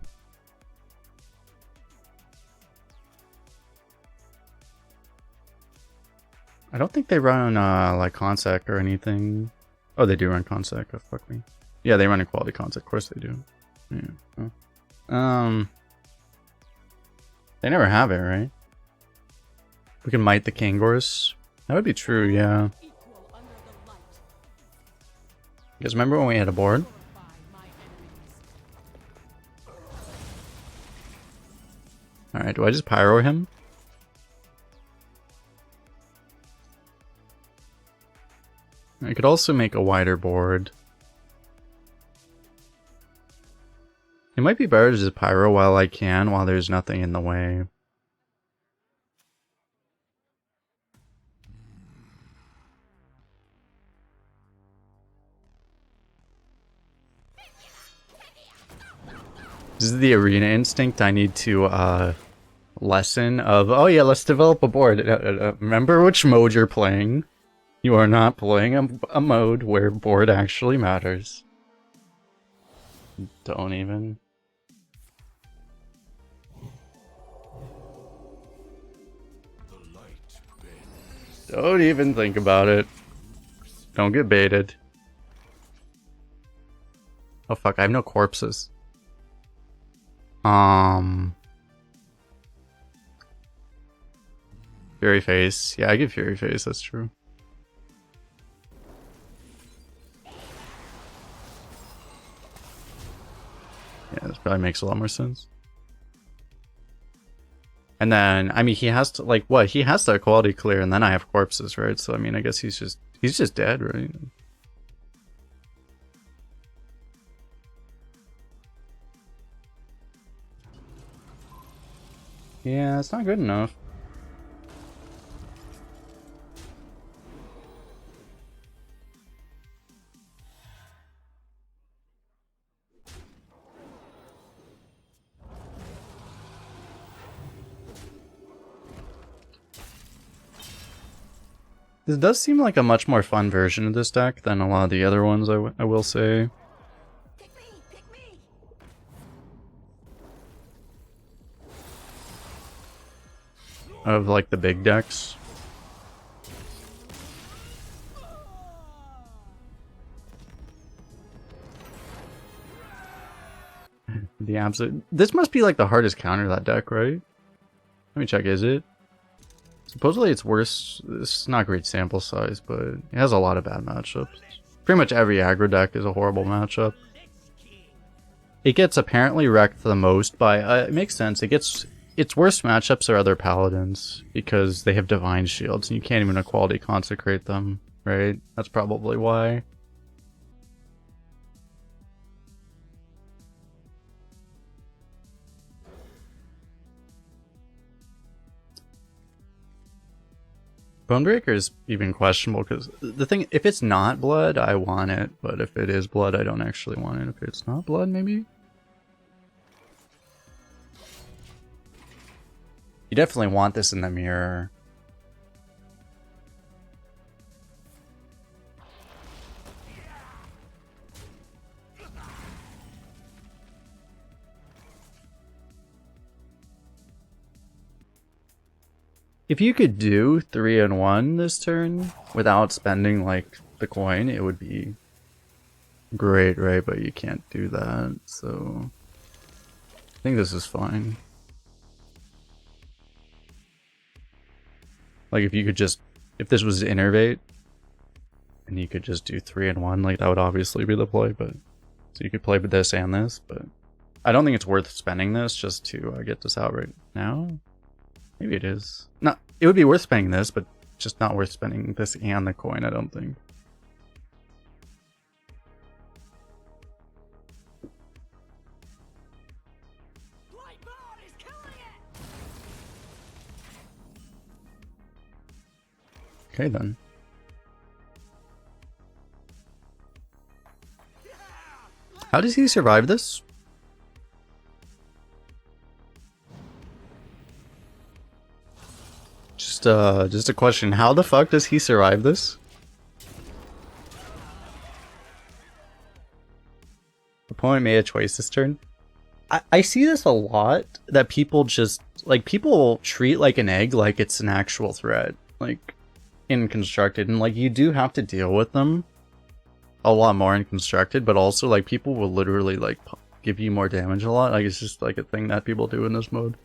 I don't think they run like Consec or anything. Oh, they do run Consec. Oh, fuck me. Yeah, they run Equality Consec. Of course they do. Yeah. Oh. They never have it, right? We can might the Kangors. That would be true, yeah. Equal under the light. You guys remember when we had a board? By my enemies. Alright, do I just pyro him? I could also make a wider board. It might be better to just pyro while I can, while there's nothing in the way. This is the arena instinct I need to lessen of, oh yeah, let's develop a board. Remember which mode you're playing. You are not playing a mode where board actually matters. Don't even. Don't even think about it. Don't get baited. Oh fuck, I have no corpses. Fury Face. Yeah, I give Fury Face, that's true. Yeah, this probably makes a lot more sense. And then, I mean, he has to, like, what? He has to quality clear, and then I have corpses, right? So, I mean, I guess he's just dead, right? Yeah, it's not good enough. This does seem like a much more fun version of this deck than a lot of the other ones, I will say. Pick me! Pick me! Of, like, the big decks. The absolute... This must be, like, the hardest counter to that deck, right? Let me check, is it? Supposedly it's worse. It's not a great sample size, but it has a lot of bad matchups. Pretty much every aggro deck is a horrible matchup. It gets apparently wrecked the most by... it makes sense. Its worst matchups are other paladins, because they have divine shields, and you can't even equality consecrate them, right? That's probably why. Bonebreaker is even questionable, because the thing, if it's not blood, I want it, but if it is blood, I don't actually want it. If it's not blood, maybe? You definitely want this in the mirror. If you could do 3-1 this turn without spending, like, the coin, it would be great, right? But you can't do that, so I think this is fine. Like, if you could just, if this was Innervate, and you could just do 3-1, like, that would obviously be the play, but, so you could play with this and this, but I don't think it's worth spending this just to get this out right now. Maybe it is. No, it would be worth spending this, but just not worth spending this and the coin, I don't think. Lightboard is killing it! Okay, then. How does he survive this? Just a question. How the fuck does he survive this? Opponent made a choice this turn. I see this a lot, that people just, like, people treat like an egg like it's an actual threat, like, in Constructed, and, like, you do have to deal with them a lot more in Constructed, but also, like, people will literally, like, give you more damage a lot. Like, it's just, like, a thing that people do in this mode.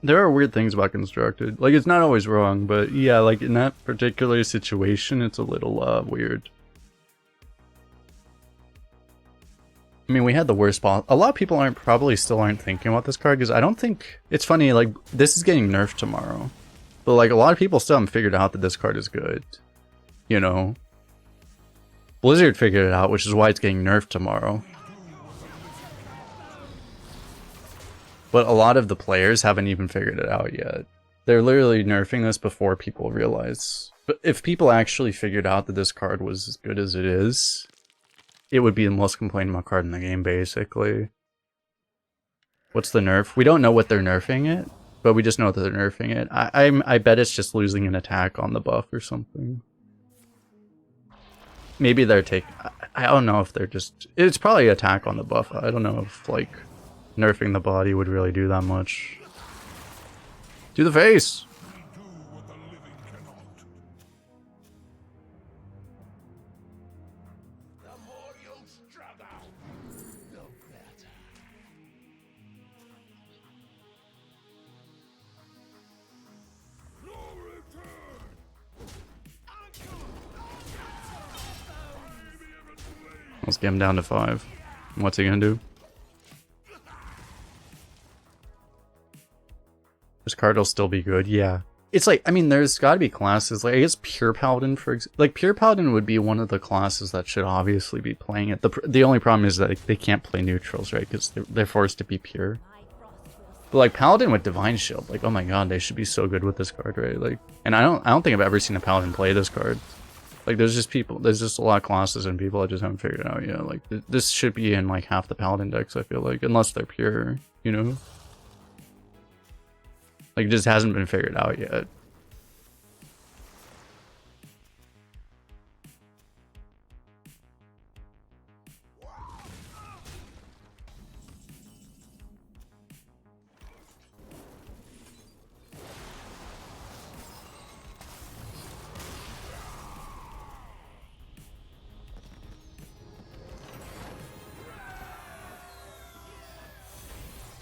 There are weird things about Constructed. Like, it's not always wrong, but yeah, like, in that particular situation, it's a little, weird. I mean, we had the worst ball. A lot of people still aren't thinking about this card, because I don't think... It's funny, like, this is getting nerfed tomorrow. But, like, a lot of people still haven't figured out that this card is good. You know? Blizzard figured it out, which is why it's getting nerfed tomorrow. But a lot of the players haven't even figured it out yet. They're literally nerfing this before people realize. But if people actually figured out that this card was as good as it is, it would be the most complained about card in the game, basically. What's the nerf? We don't know what they're nerfing it, but we just know that they're nerfing it. I bet it's just losing an attack on the buff or something. Maybe they're taking... I don't know if they're just... It's probably attack on the buff. I don't know if, like... nerfing the body would really do that much. Do the face! Let's get him down to 5. What's he gonna do? This card will still be good, yeah. It's like, I mean, there's got to be classes, like, I guess Pure Paladin, like, Pure Paladin would be one of the classes that should obviously be playing it. The only problem is that they can't play neutrals, right, because they're forced to be pure. But, like, Paladin with Divine Shield, like, oh my god, they should be so good with this card, right, like, and I don't think I've ever seen a Paladin play this card. Like, there's just a lot of classes and people that just haven't figured it out yet. Like, this should be in, like, half the Paladin decks, I feel like, unless they're pure, you know? Like, it just hasn't been figured out yet.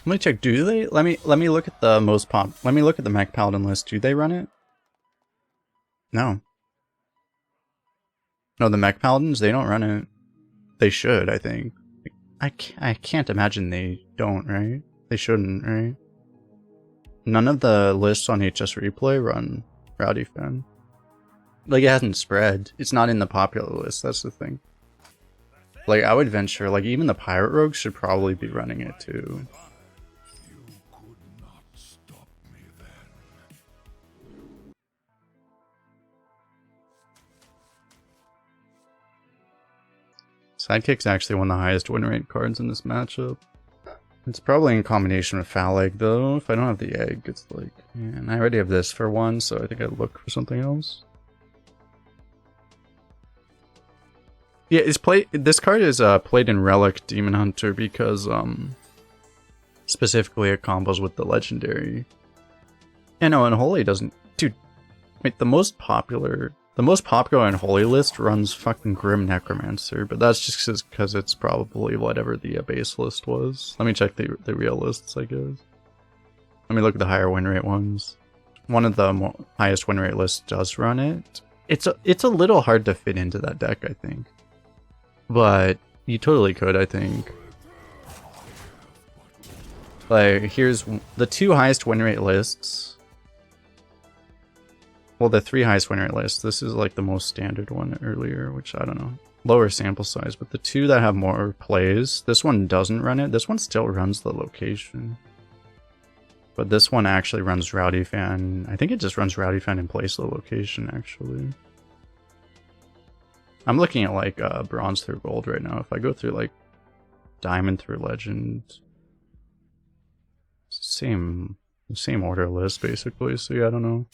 Let me check. Do they? Let me look at the most pop. Let me look at the Mech Paladin list. Do they run it? No. No, the Mech Paladins, they don't run it. They should, I think. I can't imagine they don't, right? They shouldn't, right? None of the lists on HS Replay run Rowdy Fan. Like, it hasn't spread. It's not in the popular list, that's the thing. Like, I would venture, like, even the Pirate Rogues should probably be running it too. Sidekick's actually one of the highest win rate cards in this matchup. It's probably in combination with Foul Egg though. If I don't have the egg, it's like, yeah, and I already have this for one, so I think I'd look for something else. Yeah, this card is played in Relic Demon Hunter because specifically it combos with the legendary. Yeah, no, and Holy doesn't. Dude, wait, the most popular Unholy list runs fucking Grim Necromancer, but that's just because it's probably whatever the base list was. Let me check the real lists, I guess. Let me look at the higher win rate ones. One of the highest win rate lists does run it. It's a little hard to fit into that deck, I think. But you totally could, I think. Like, here's the two highest win rate lists. Well, the three highest win rate lists. This is like the most standard one earlier, which I don't know. Lower sample size, but the two that have more plays, this one doesn't run it. This one still runs the location. But this one actually runs Rowdy Fan. I think it just runs Rowdy Fan in place of the location, actually. I'm looking at like bronze through gold right now. If I go through like diamond through legend, same order list basically. So yeah, I don't know.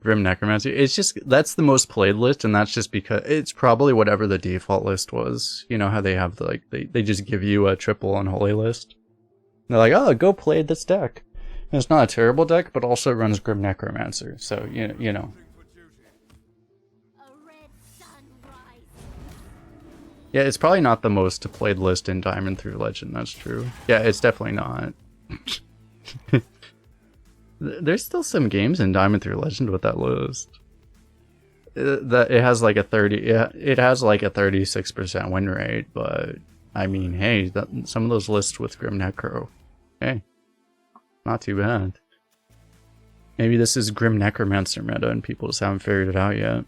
Grim Necromancy. It's just, that's the most played list, and that's just because it's probably whatever the default list was. You know how they have the, like, they just give you a triple unholy list. And they're like, oh, go play this deck. And it's not a terrible deck, but also runs Grim Necromancer. So, you know. Yeah, it's probably not the most played list in Diamond through Legend, that's true. Yeah, it's definitely not. There's still some games in Diamond through Legend with that list. That it has like a 36% win rate, but I mean, hey, some of those lists with Grim Necro, hey, not too bad. Maybe this is Grim Necromancer meta and people just haven't figured it out yet.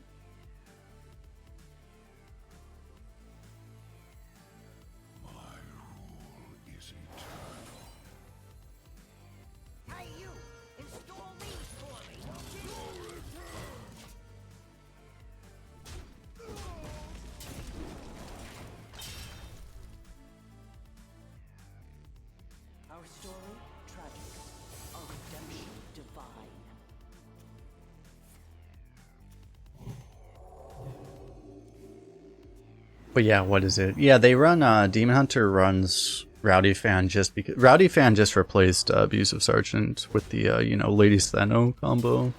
But yeah, what is it? Yeah, they run, Demon Hunter runs Rowdy Fan just because... Rowdy Fan just replaced Abusive Sergeant with the, you know, Lady Stheno combo.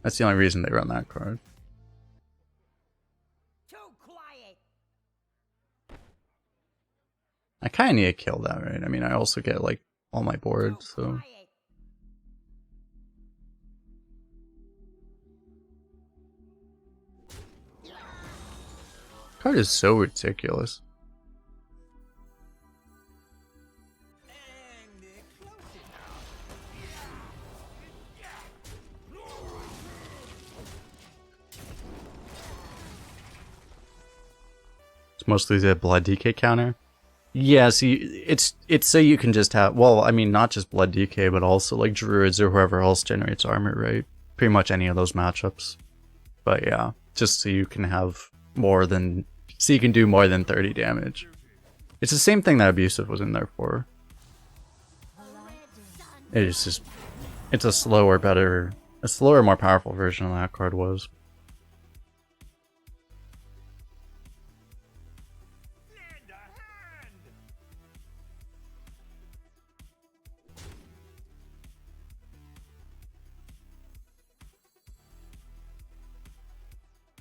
That's the only reason they run that card. Too quiet. I kind of need to kill that, right? I mean, I also get, like, all my boards, so... Card is so ridiculous. It's mostly the blood DK counter. Yeah, see, it's so you can just have, well, I mean, not just blood DK, but also like druids or whoever else generates armor, right? Pretty much any of those matchups. But yeah, just so you can have more than, so you can do more than 30 damage. It's the same thing that Abusive was in there for. It is just, it's a slower, more powerful version of that card was.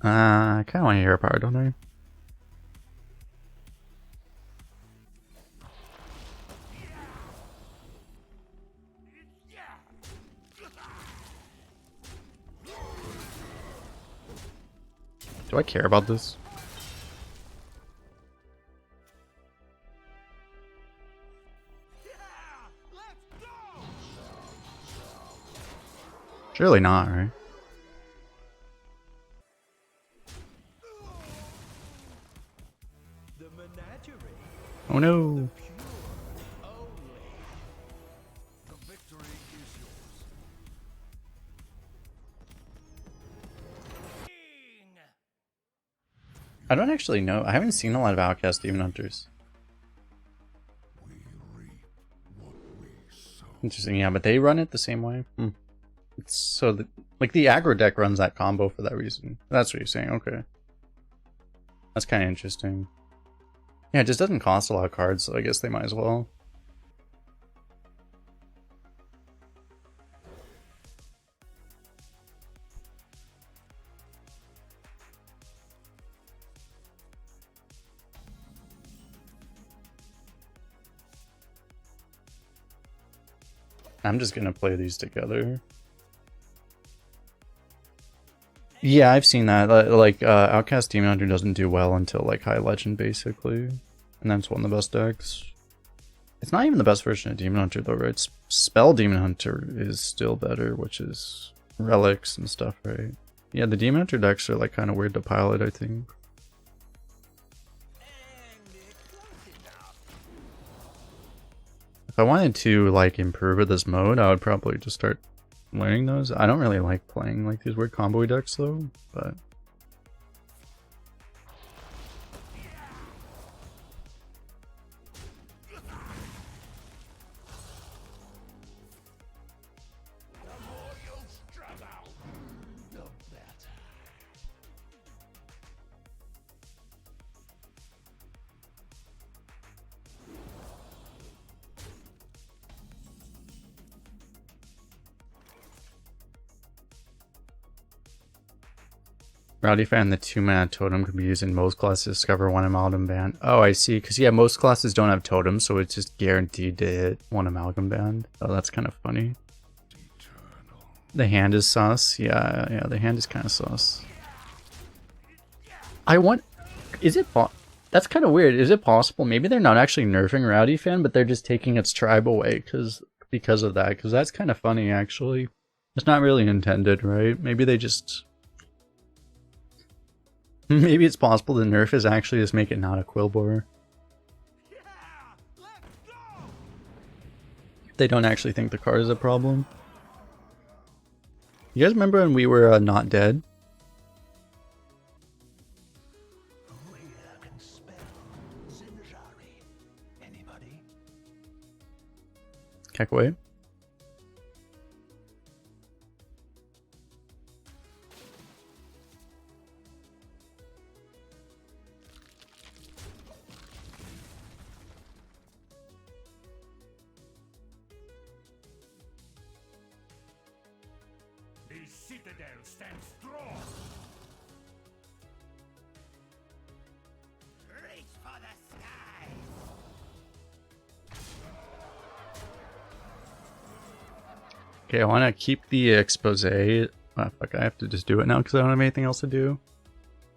I kind of want to hear a power, don't I? Do I care about this? Surely not, right? Oh no! The victory is yours. I don't actually know. I haven't seen a lot of Outcast Demon Hunters. We reap what we sow. Interesting, yeah, but they run it the same way. It's so like the aggro deck runs that combo for that reason. That's what you're saying. Okay, that's kind of interesting. Yeah, it just doesn't cost a lot of cards, so I guess they might as well. I'm just gonna play these together. Yeah, I've seen that. Like, Outcast Demon Hunter doesn't do well until, like, High Legend, basically. And that's one of the best decks. It's not even the best version of Demon Hunter, though, right? Spell Demon Hunter is still better, which is relics and stuff, right? Yeah, the Demon Hunter decks are, like, kind of weird to pilot, I think. If I wanted to, like, improve with this mode, I would probably just start learning those. I don't really like playing like these weird combo decks though, but Rowdy found the 2-mana totem can be used in most classes to discover one amalgam band. Oh, I see. Because, yeah, most classes don't have totems, so it's just guaranteed to hit one amalgam band. Oh, that's kind of funny. The hand is sus. Yeah, the hand is kind of sus. I want... Is it... That's kind of weird. Is it possible? Maybe they're not actually nerfing Rowdy fan, but they're just taking its tribe away because of that. Because that's kind of funny, actually. It's not really intended, right? Maybe they just... Maybe it's possible the nerf is actually just make it not a Quillbore. They don't actually think the card is a problem. You guys remember when we were not dead? Kekaway? Citadel stands strong. Reach for the skies. Okay, I want to keep the expose. Oh, fuck, I have to just do it now because I don't have anything else to do.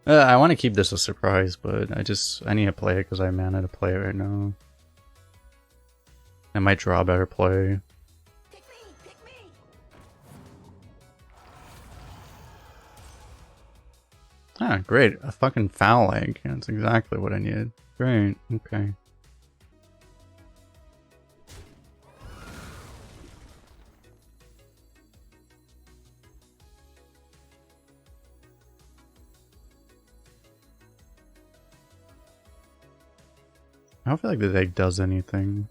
I want to keep this a surprise, but I need to play it because I have mana to play it right now. I might draw better play. Pick me! Pick me! Ah, great. A fucking foul egg. That's exactly what I needed. Great. Okay. I don't feel like this egg does anything.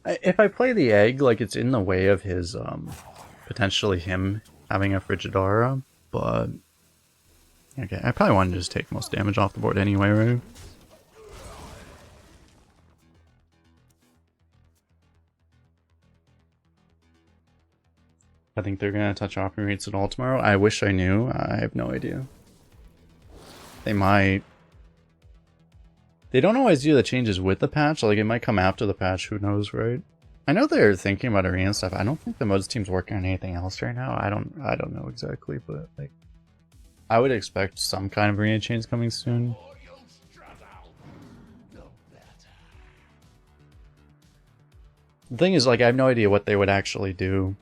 If I play the egg, like, it's in the way of his, potentially him having a Frigidara, but... Okay, I probably want to just take most damage off the board anyway, right? I think they're gonna touch offering rates at all tomorrow. I wish I knew. I have no idea. They might. They don't always do the changes with the patch. Like, it might come after the patch. Who knows, right? I know they're thinking about arena stuff. I don't think the mods team's working on anything else right now. I don't know exactly, but like, I would expect some kind of arena change coming soon. The thing is, like, I have no idea what they would actually do.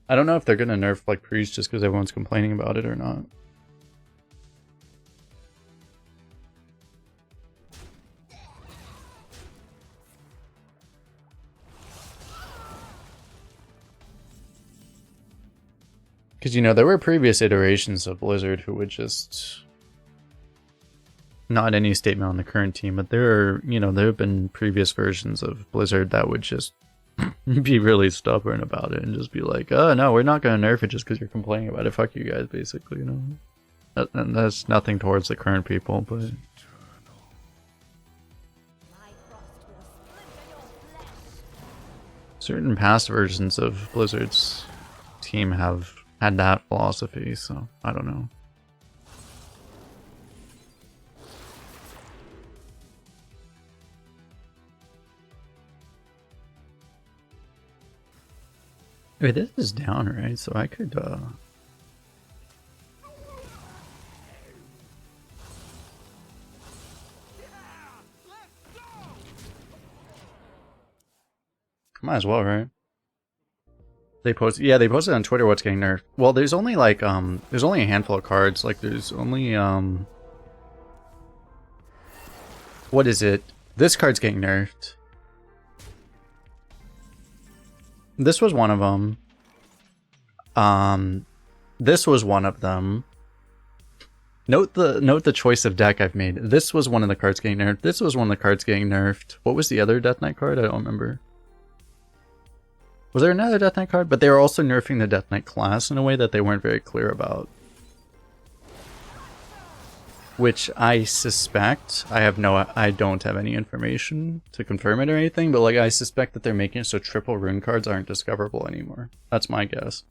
I don't know if they're gonna nerf like Priest just because everyone's complaining about it or not. Because, you know, there were previous iterations of Blizzard who would just... Not any statement on the current team, but there are, you know, there have been previous versions of Blizzard that would just be really stubborn about it and just be like, oh, no, we're not going to nerf it just because you're complaining about it. Fuck you guys, basically, you know. And that's nothing towards the current people, but... My frost will splinter your flesh! Certain past versions of Blizzard's team have had that philosophy, so I don't know. Wait, this is down, right? So I could, might as well, right? They posted, yeah, they posted on Twitter what's getting nerfed. Well, there's only like, there's only a handful of cards. Like, there's only, what is it? This card's getting nerfed. This was one of them. This was one of them. Note the choice of deck I've made. This was one of the cards getting nerfed. This was one of the cards getting nerfed. What was the other Death Knight card? I don't remember. Was there another Death Knight card? But they were also nerfing the Death Knight class in a way that they weren't very clear about. Which I suspect, I don't have any information to confirm it or anything, but like I suspect that they're making it so triple rune cards aren't discoverable anymore. That's my guess.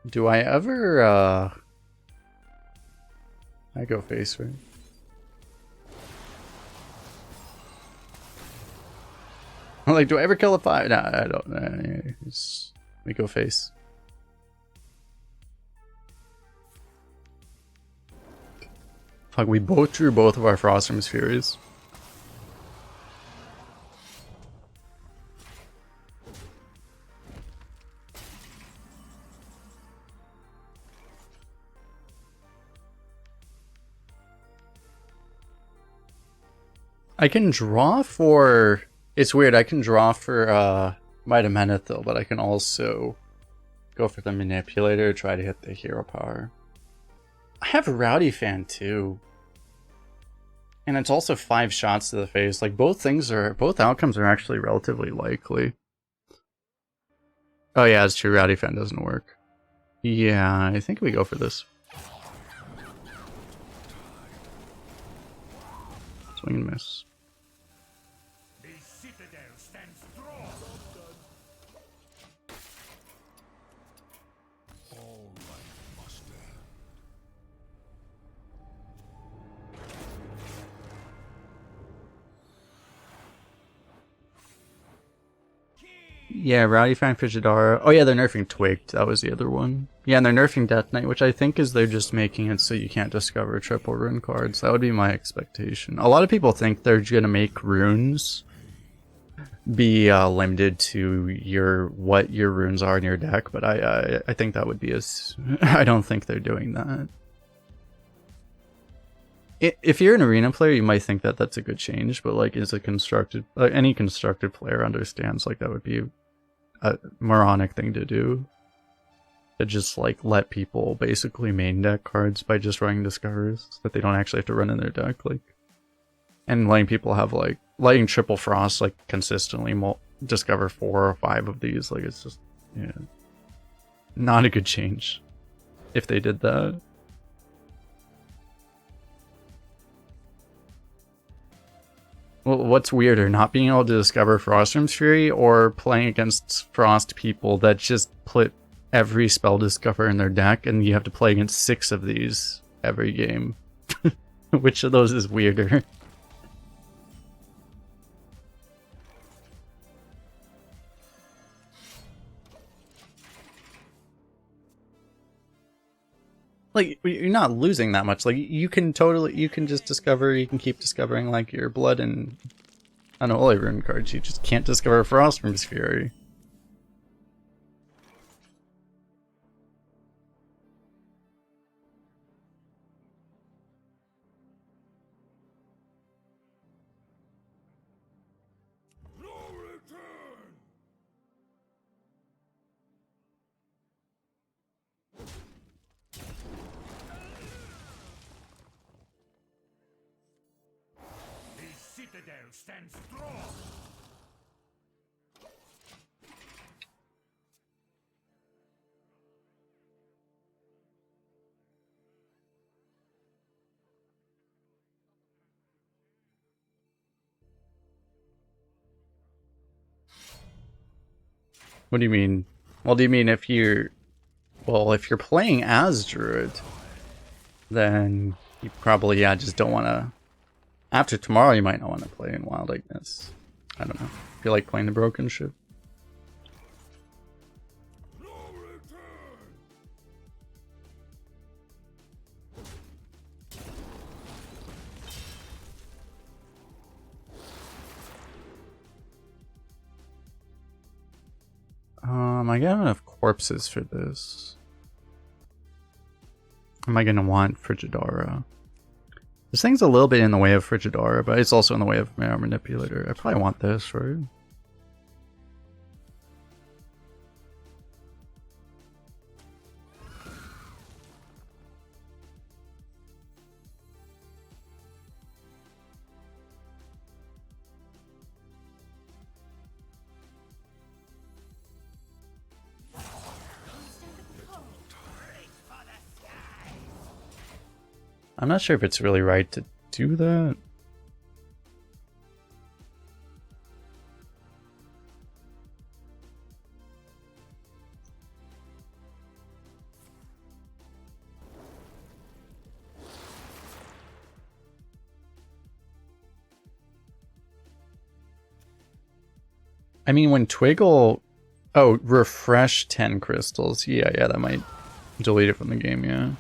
Do I ever, I go face, right? Like, do I ever kill a 5? Nah, I don't. We go face. Fuck, we both drew both of our Frostrim's Furies. I can draw for... It's weird, I can draw for Might of Menethil, but I can also go for the Manipulator, try to hit the hero power. I have Rowdy Fan too. And it's also 5 shots to the face. Like, both outcomes are actually relatively likely. Oh yeah, it's true, Rowdy Fan doesn't work. Yeah, I think we go for this. Swing and miss. All life must end. 'Tis the Yeah, Rowdy found Pidgeotto. Oh yeah, they're nerfing Twigged. That was the other one. Yeah, and they're nerfing Death Knight, which I think is they're just making it so you can't discover triple rune cards. That would be my expectation. A lot of people think they're gonna make runes be limited to what your runes are in your deck, but I think that would be I don't think they're doing that. If you're an arena player, you might think that that's a good change, but like, as a constructed, any constructed player understands like that would be a moronic thing to do. To just like let people basically main deck cards by just running discovers that they don't actually have to run in their deck, like, and letting people have like letting Triple Frost like consistently discover 4 or 5 of these, like, it's just, yeah, not a good change if they did that. Well, what's weirder, not being able to discover Frostrim's Fury or playing against Frost people that just put every spell discover in their deck and you have to play against 6 of these every game? Which of those is weirder? Like, you're not losing that much. Like, you can just discover, you can keep discovering, like, your blood and unholy rune cards. You just can't discover Frostrim's Fury. Stand strong. What do you mean? Well, do you mean if you're... Well, if you're playing as Druid, then you probably, yeah, just don't want to... After tomorrow, you might not want to play in Wild, I guess. I don't know. If you like playing the broken ship. I got enough corpses for this. Am I gonna want Frigidara? This thing's a little bit in the way of Frigidara, but it's also in the way of Mirror Manipulator. I probably want this, right? I'm not sure if it's really right to do that. I mean, when Twiggle... Oh, refresh 10 crystals. Yeah, that might delete it from the game, yeah.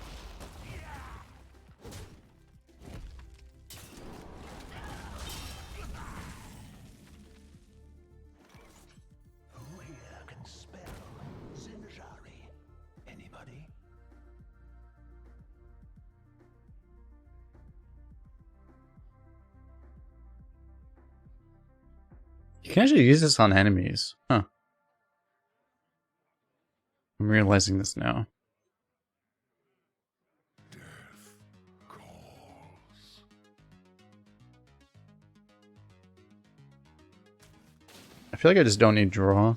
You can actually use this on enemies. Huh. I'm realizing this now. Death calls. I feel like I just don't need draw.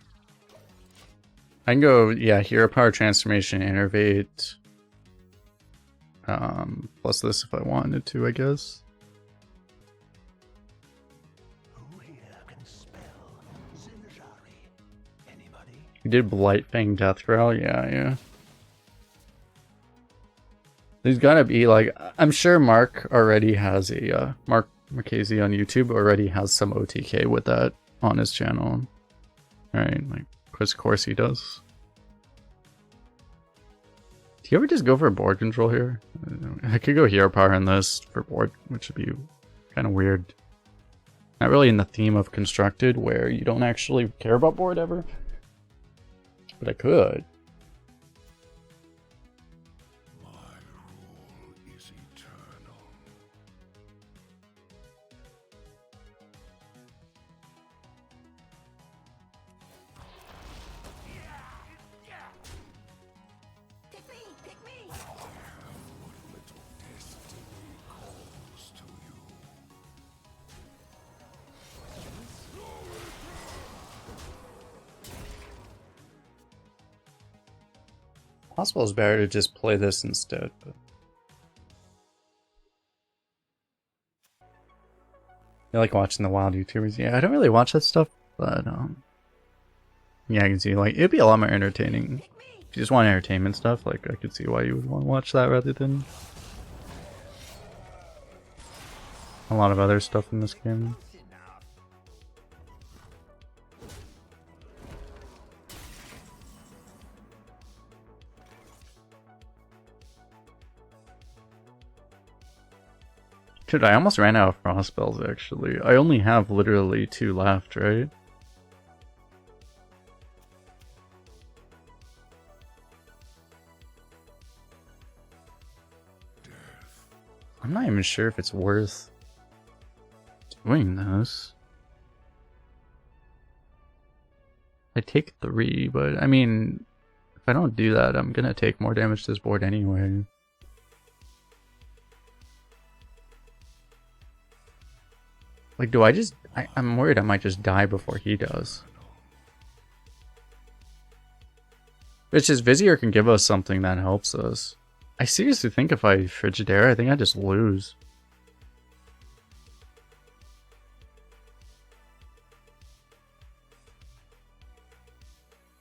I can go, yeah, Hero Power Transformation, Innervate. Plus this if I wanted to, I guess. You did Blightfang Death Growl? Yeah. There's gotta be, like, I'm sure Mark already has a, Mark Marchese on YouTube already has some OTK with that on his channel. Right, like, of course he does. Do you ever just go for board control here? I could go hero power in this for board, which would be kind of weird. Not really in the theme of constructed, where you don't actually care about board ever. But I could. My rule is eternal. Pick me! Pick me! I have what little destiny calls to you. Possible is better to just play this instead, but I like watching the wild YouTubers. Yeah, I don't really watch that stuff, but yeah, I can see like it'd be a lot more entertaining. If you just want entertainment stuff, like I could see why you would want to watch that rather than a lot of other stuff in this game. Dude, I almost ran out of frost spells actually. I only have literally 2 left, right? I'm not even sure if it's worth doing this. I take 3, but I mean, if I don't do that, I'm gonna take more damage to this board anyway. Like, do I just... I'm worried I might just die before he does. It's just Vizier can give us something that helps us. I seriously think if I Frigidaire, I think I just lose.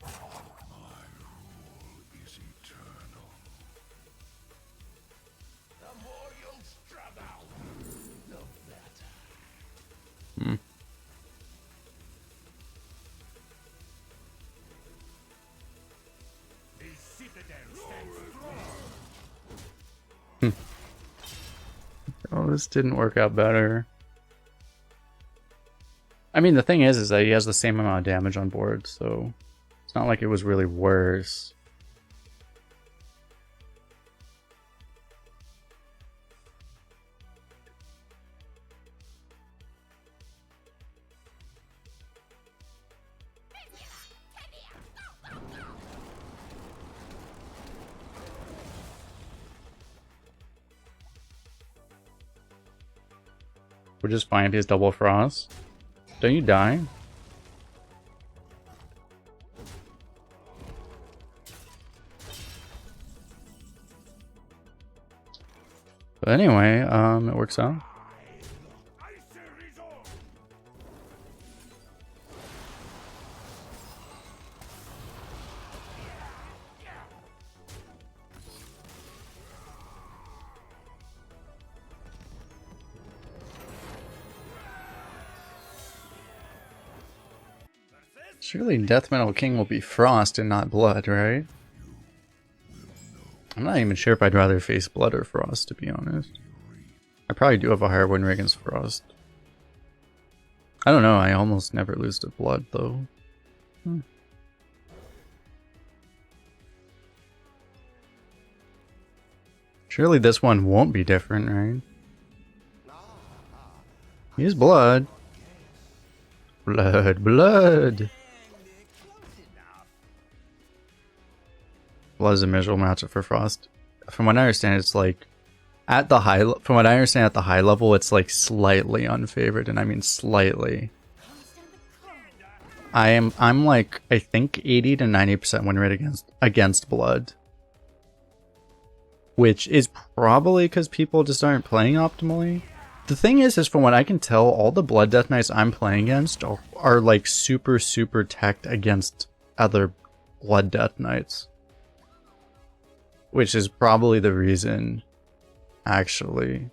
My rule is eternal. The more you'll struggle, the better. Hmm. The citadel stands strong. Oh, this didn't work out better. I mean, the thing is that he has the same amount of damage on board, so it's not like it was really worse. We're just fine if he has double frost. Don't you die? But anyway, it works out. Icy resort. Surely Death Metal King will be Frost and not Blood, right? I'm not even sure if I'd rather face Blood or Frost, to be honest. I probably do have a higher win rate against Frost. I don't know, I almost never lose to Blood, though. Surely this one won't be different, right? Use Blood. Blood. Blood is a miserable matchup for Frost. From what I understand, it's like at the high. From what I understand, at the high level, it's like slightly unfavored, and I mean slightly. I'm like I think 80 to 90% win rate against Blood, which is probably because people just aren't playing optimally. The thing is from what I can tell, all the Blood Death Knights I'm playing against are like super teched against other Blood Death Knights. Which is probably the reason, actually.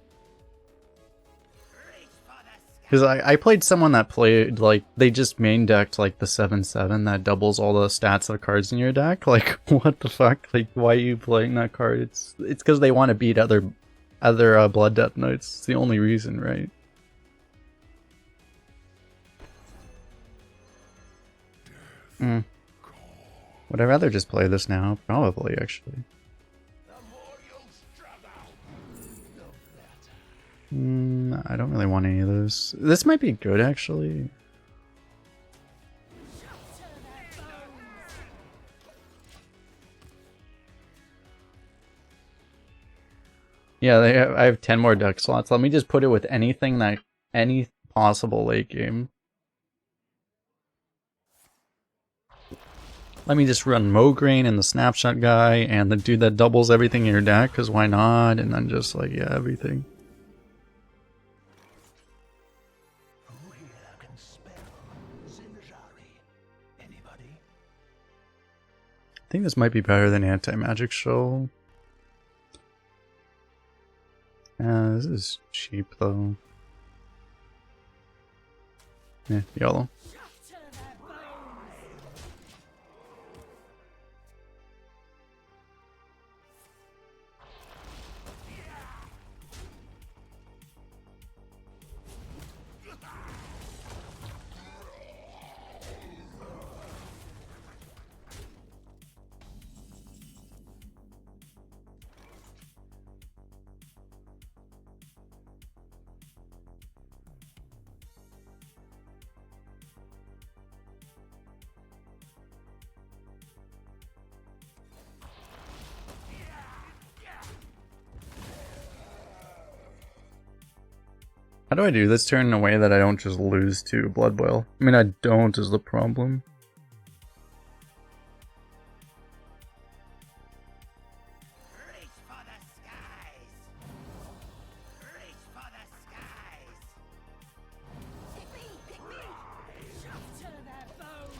Because I played someone that played, like, they just main decked, like, the 7/7 that doubles all the stats of cards in your deck. Like, what the fuck? Like, why are you playing that card? It's because they want to beat other Blood Death Knights. It's the only reason, right? Would I rather just play this now? Probably, actually. I don't really want any of this. This might be good, actually. Yeah, I have 10 more deck slots. Let me just put it with anything that... any possible late game. Let me just run Mograine and the Snapshot guy and the dude that doubles everything in your deck, because why not? And then just, like, yeah, everything. I think this might be better than Anti-Magic Show. Yeah, this is cheap though. Yeah, YOLO. How do I do this turn in a way that I don't just lose to Blood Boil? I mean, I don't is the problem. Reach for the skies! Reach for the skies! Pick me! Pick me! Shatter their bones!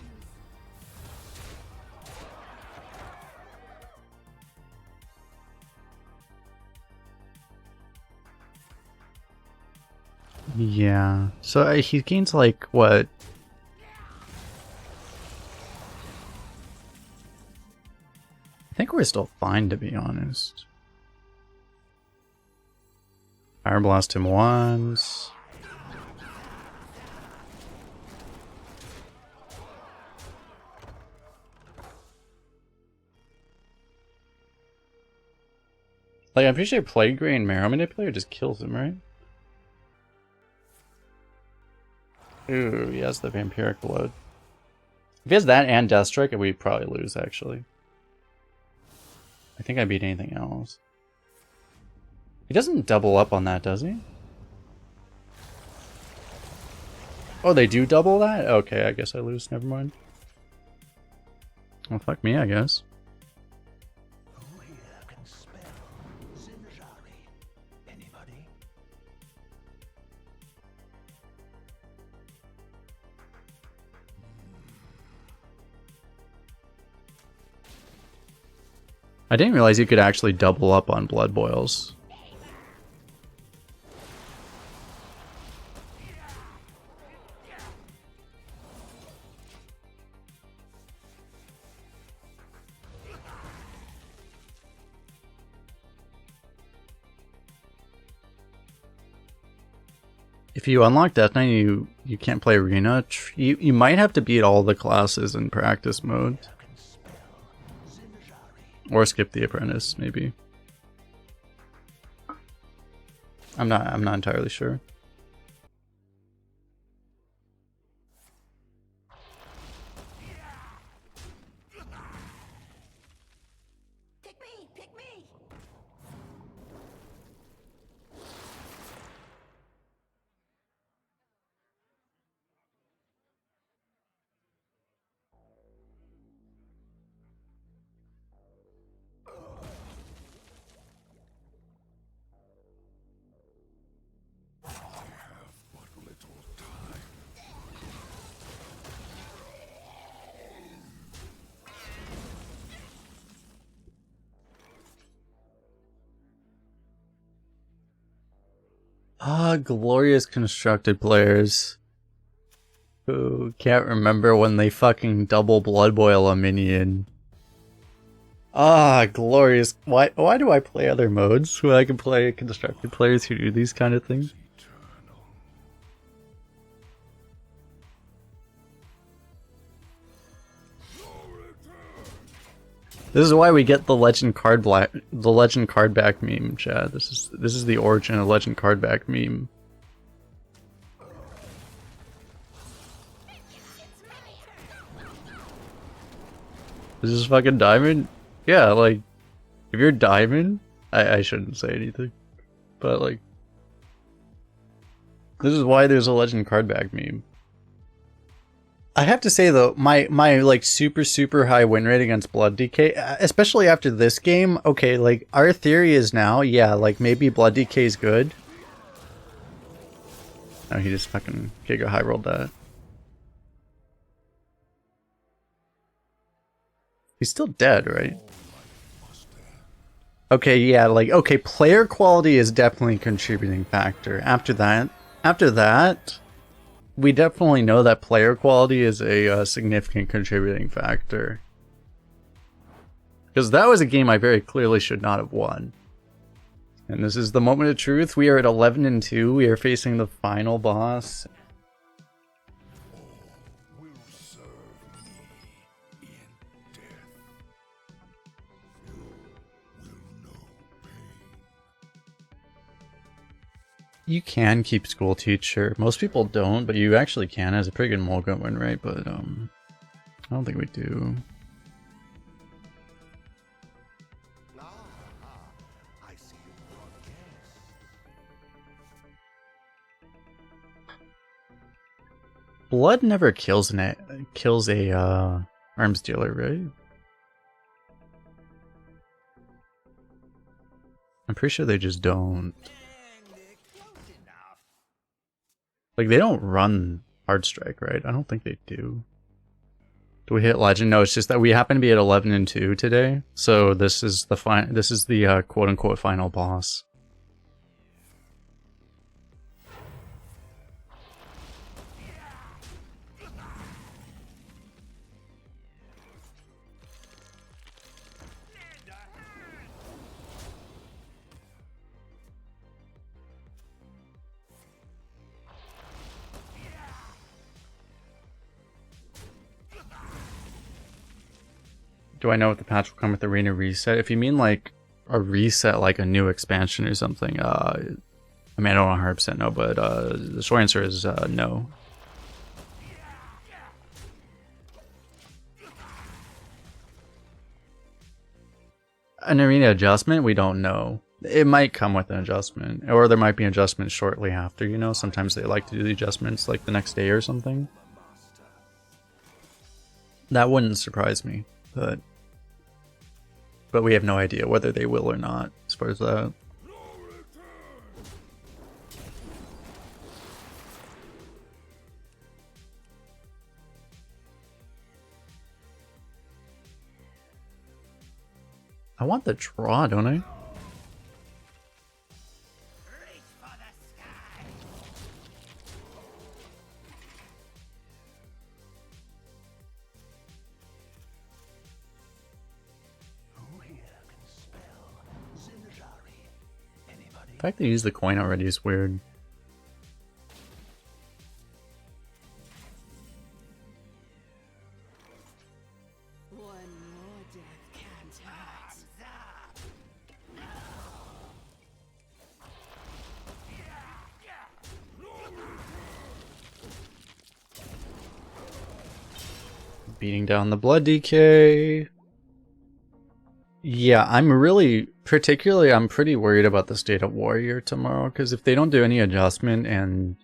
Yeah. So he gains like, what? I think we're still fine, to be honest. Fire Blast him once. Like, I'm pretty sure Plague Ray and Marrow Manipulator just kills him, right? Ooh, he has the Vampiric Blood. If he has that and Death Strike, we'd probably lose, actually. I think I beat anything else. He doesn't double up on that, does he? Oh, they do double that? Okay, I guess I lose. Never mind. Well, fuck me, I guess. Who here can spell Zinjari? Anybody? I didn't realize you could actually double up on Blood Boils. If you unlock Death Knight, you can't play Arena. You might have to beat all the classes in practice mode. Or skip the Apprentice, maybe. I'm not entirely sure. Pick me! Pick me! Ah, glorious constructed players who can't remember when they fucking double blood boil a minion. Ah, glorious. Why do I play other modes when I can play constructed players who do these kind of things? This is why we get the legend card back meme, Chad. This is the origin of legend card back meme. This is fucking diamond? Yeah, like, if you're diamond, I shouldn't say anything. But, like, this is why there's a legend card back meme. I have to say, though, my like, super high win rate against Blood DK, especially after this game, okay, like, our theory is now, yeah, like, maybe Blood DK is good. Oh, he just fucking Giga high rolled that. He's still dead, right? Okay, yeah, like, okay, player quality is definitely a contributing factor. After that, we definitely know that player quality is a significant contributing factor. Because that was a game I very clearly should not have won. And this is the moment of truth. We are at 11-2. We are facing the final boss. Will serve me in death. You will know pain. You can keep school teacher. Most people don't, but you actually can. Has a pretty good Mulga win rate, but I don't think we do. I see you brought guests. Blood never kills a arms dealer, right? I'm pretty sure they just don't. Like, they don't run hard strike, right? I don't think they do. Do we hit legend? No, it's just that we happen to be at 11-2 today, so this is the quote unquote final boss. Do I know what the patch will come with arena reset? If you mean like a reset, like a new expansion or something, I mean, I don't 100% know, but the short answer is no. An arena adjustment? We don't know. It might come with an adjustment, or there might be an adjustment shortly after, you know? Sometimes they like to do the adjustments like the next day or something. That wouldn't surprise me, but we have no idea whether they will or not, as far as that. I want the draw, don't I? Reach for the sky. Who here can spell Zinjari? Anybody? The fact they use the coin already is weird. One more death can't hurt. Beating down the blood DK. Yeah, I'm pretty worried about the state of Warrior tomorrow, because if they don't do any adjustment and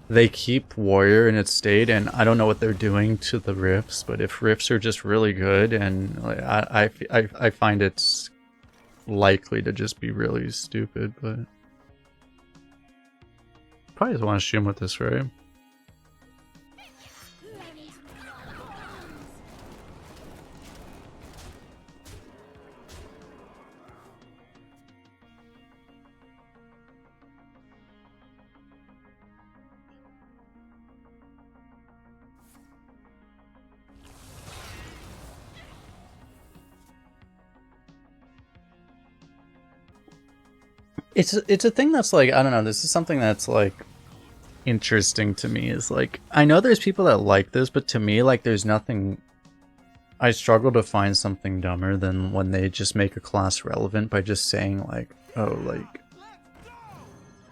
they keep Warrior in its state, and I don't know what they're doing to the Rifts, but if Rifts are just really good, and like, I find it's likely to just be really stupid, but probably just want to shoot him with this, right? It's a thing that's like, I don't know, this is something that's like interesting to me, is like, I know there's people that like this, but to me, like, there's nothing. I struggle to find something dumber than when they just make a class relevant by just saying like, oh, like,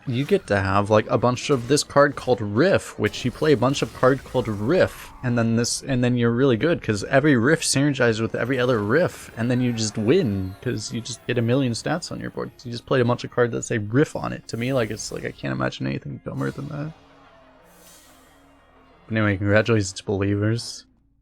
you get to have like a bunch of this card called Riff, which you play a bunch of card called Riff, and then you're really good because every Riff synergizes with every other Riff, and then you just win because you just get a million stats on your board. You just played a bunch of cards that say Riff on it. To me, like, it's like I can't imagine anything dumber than that. But anyway, congratulations to Believers.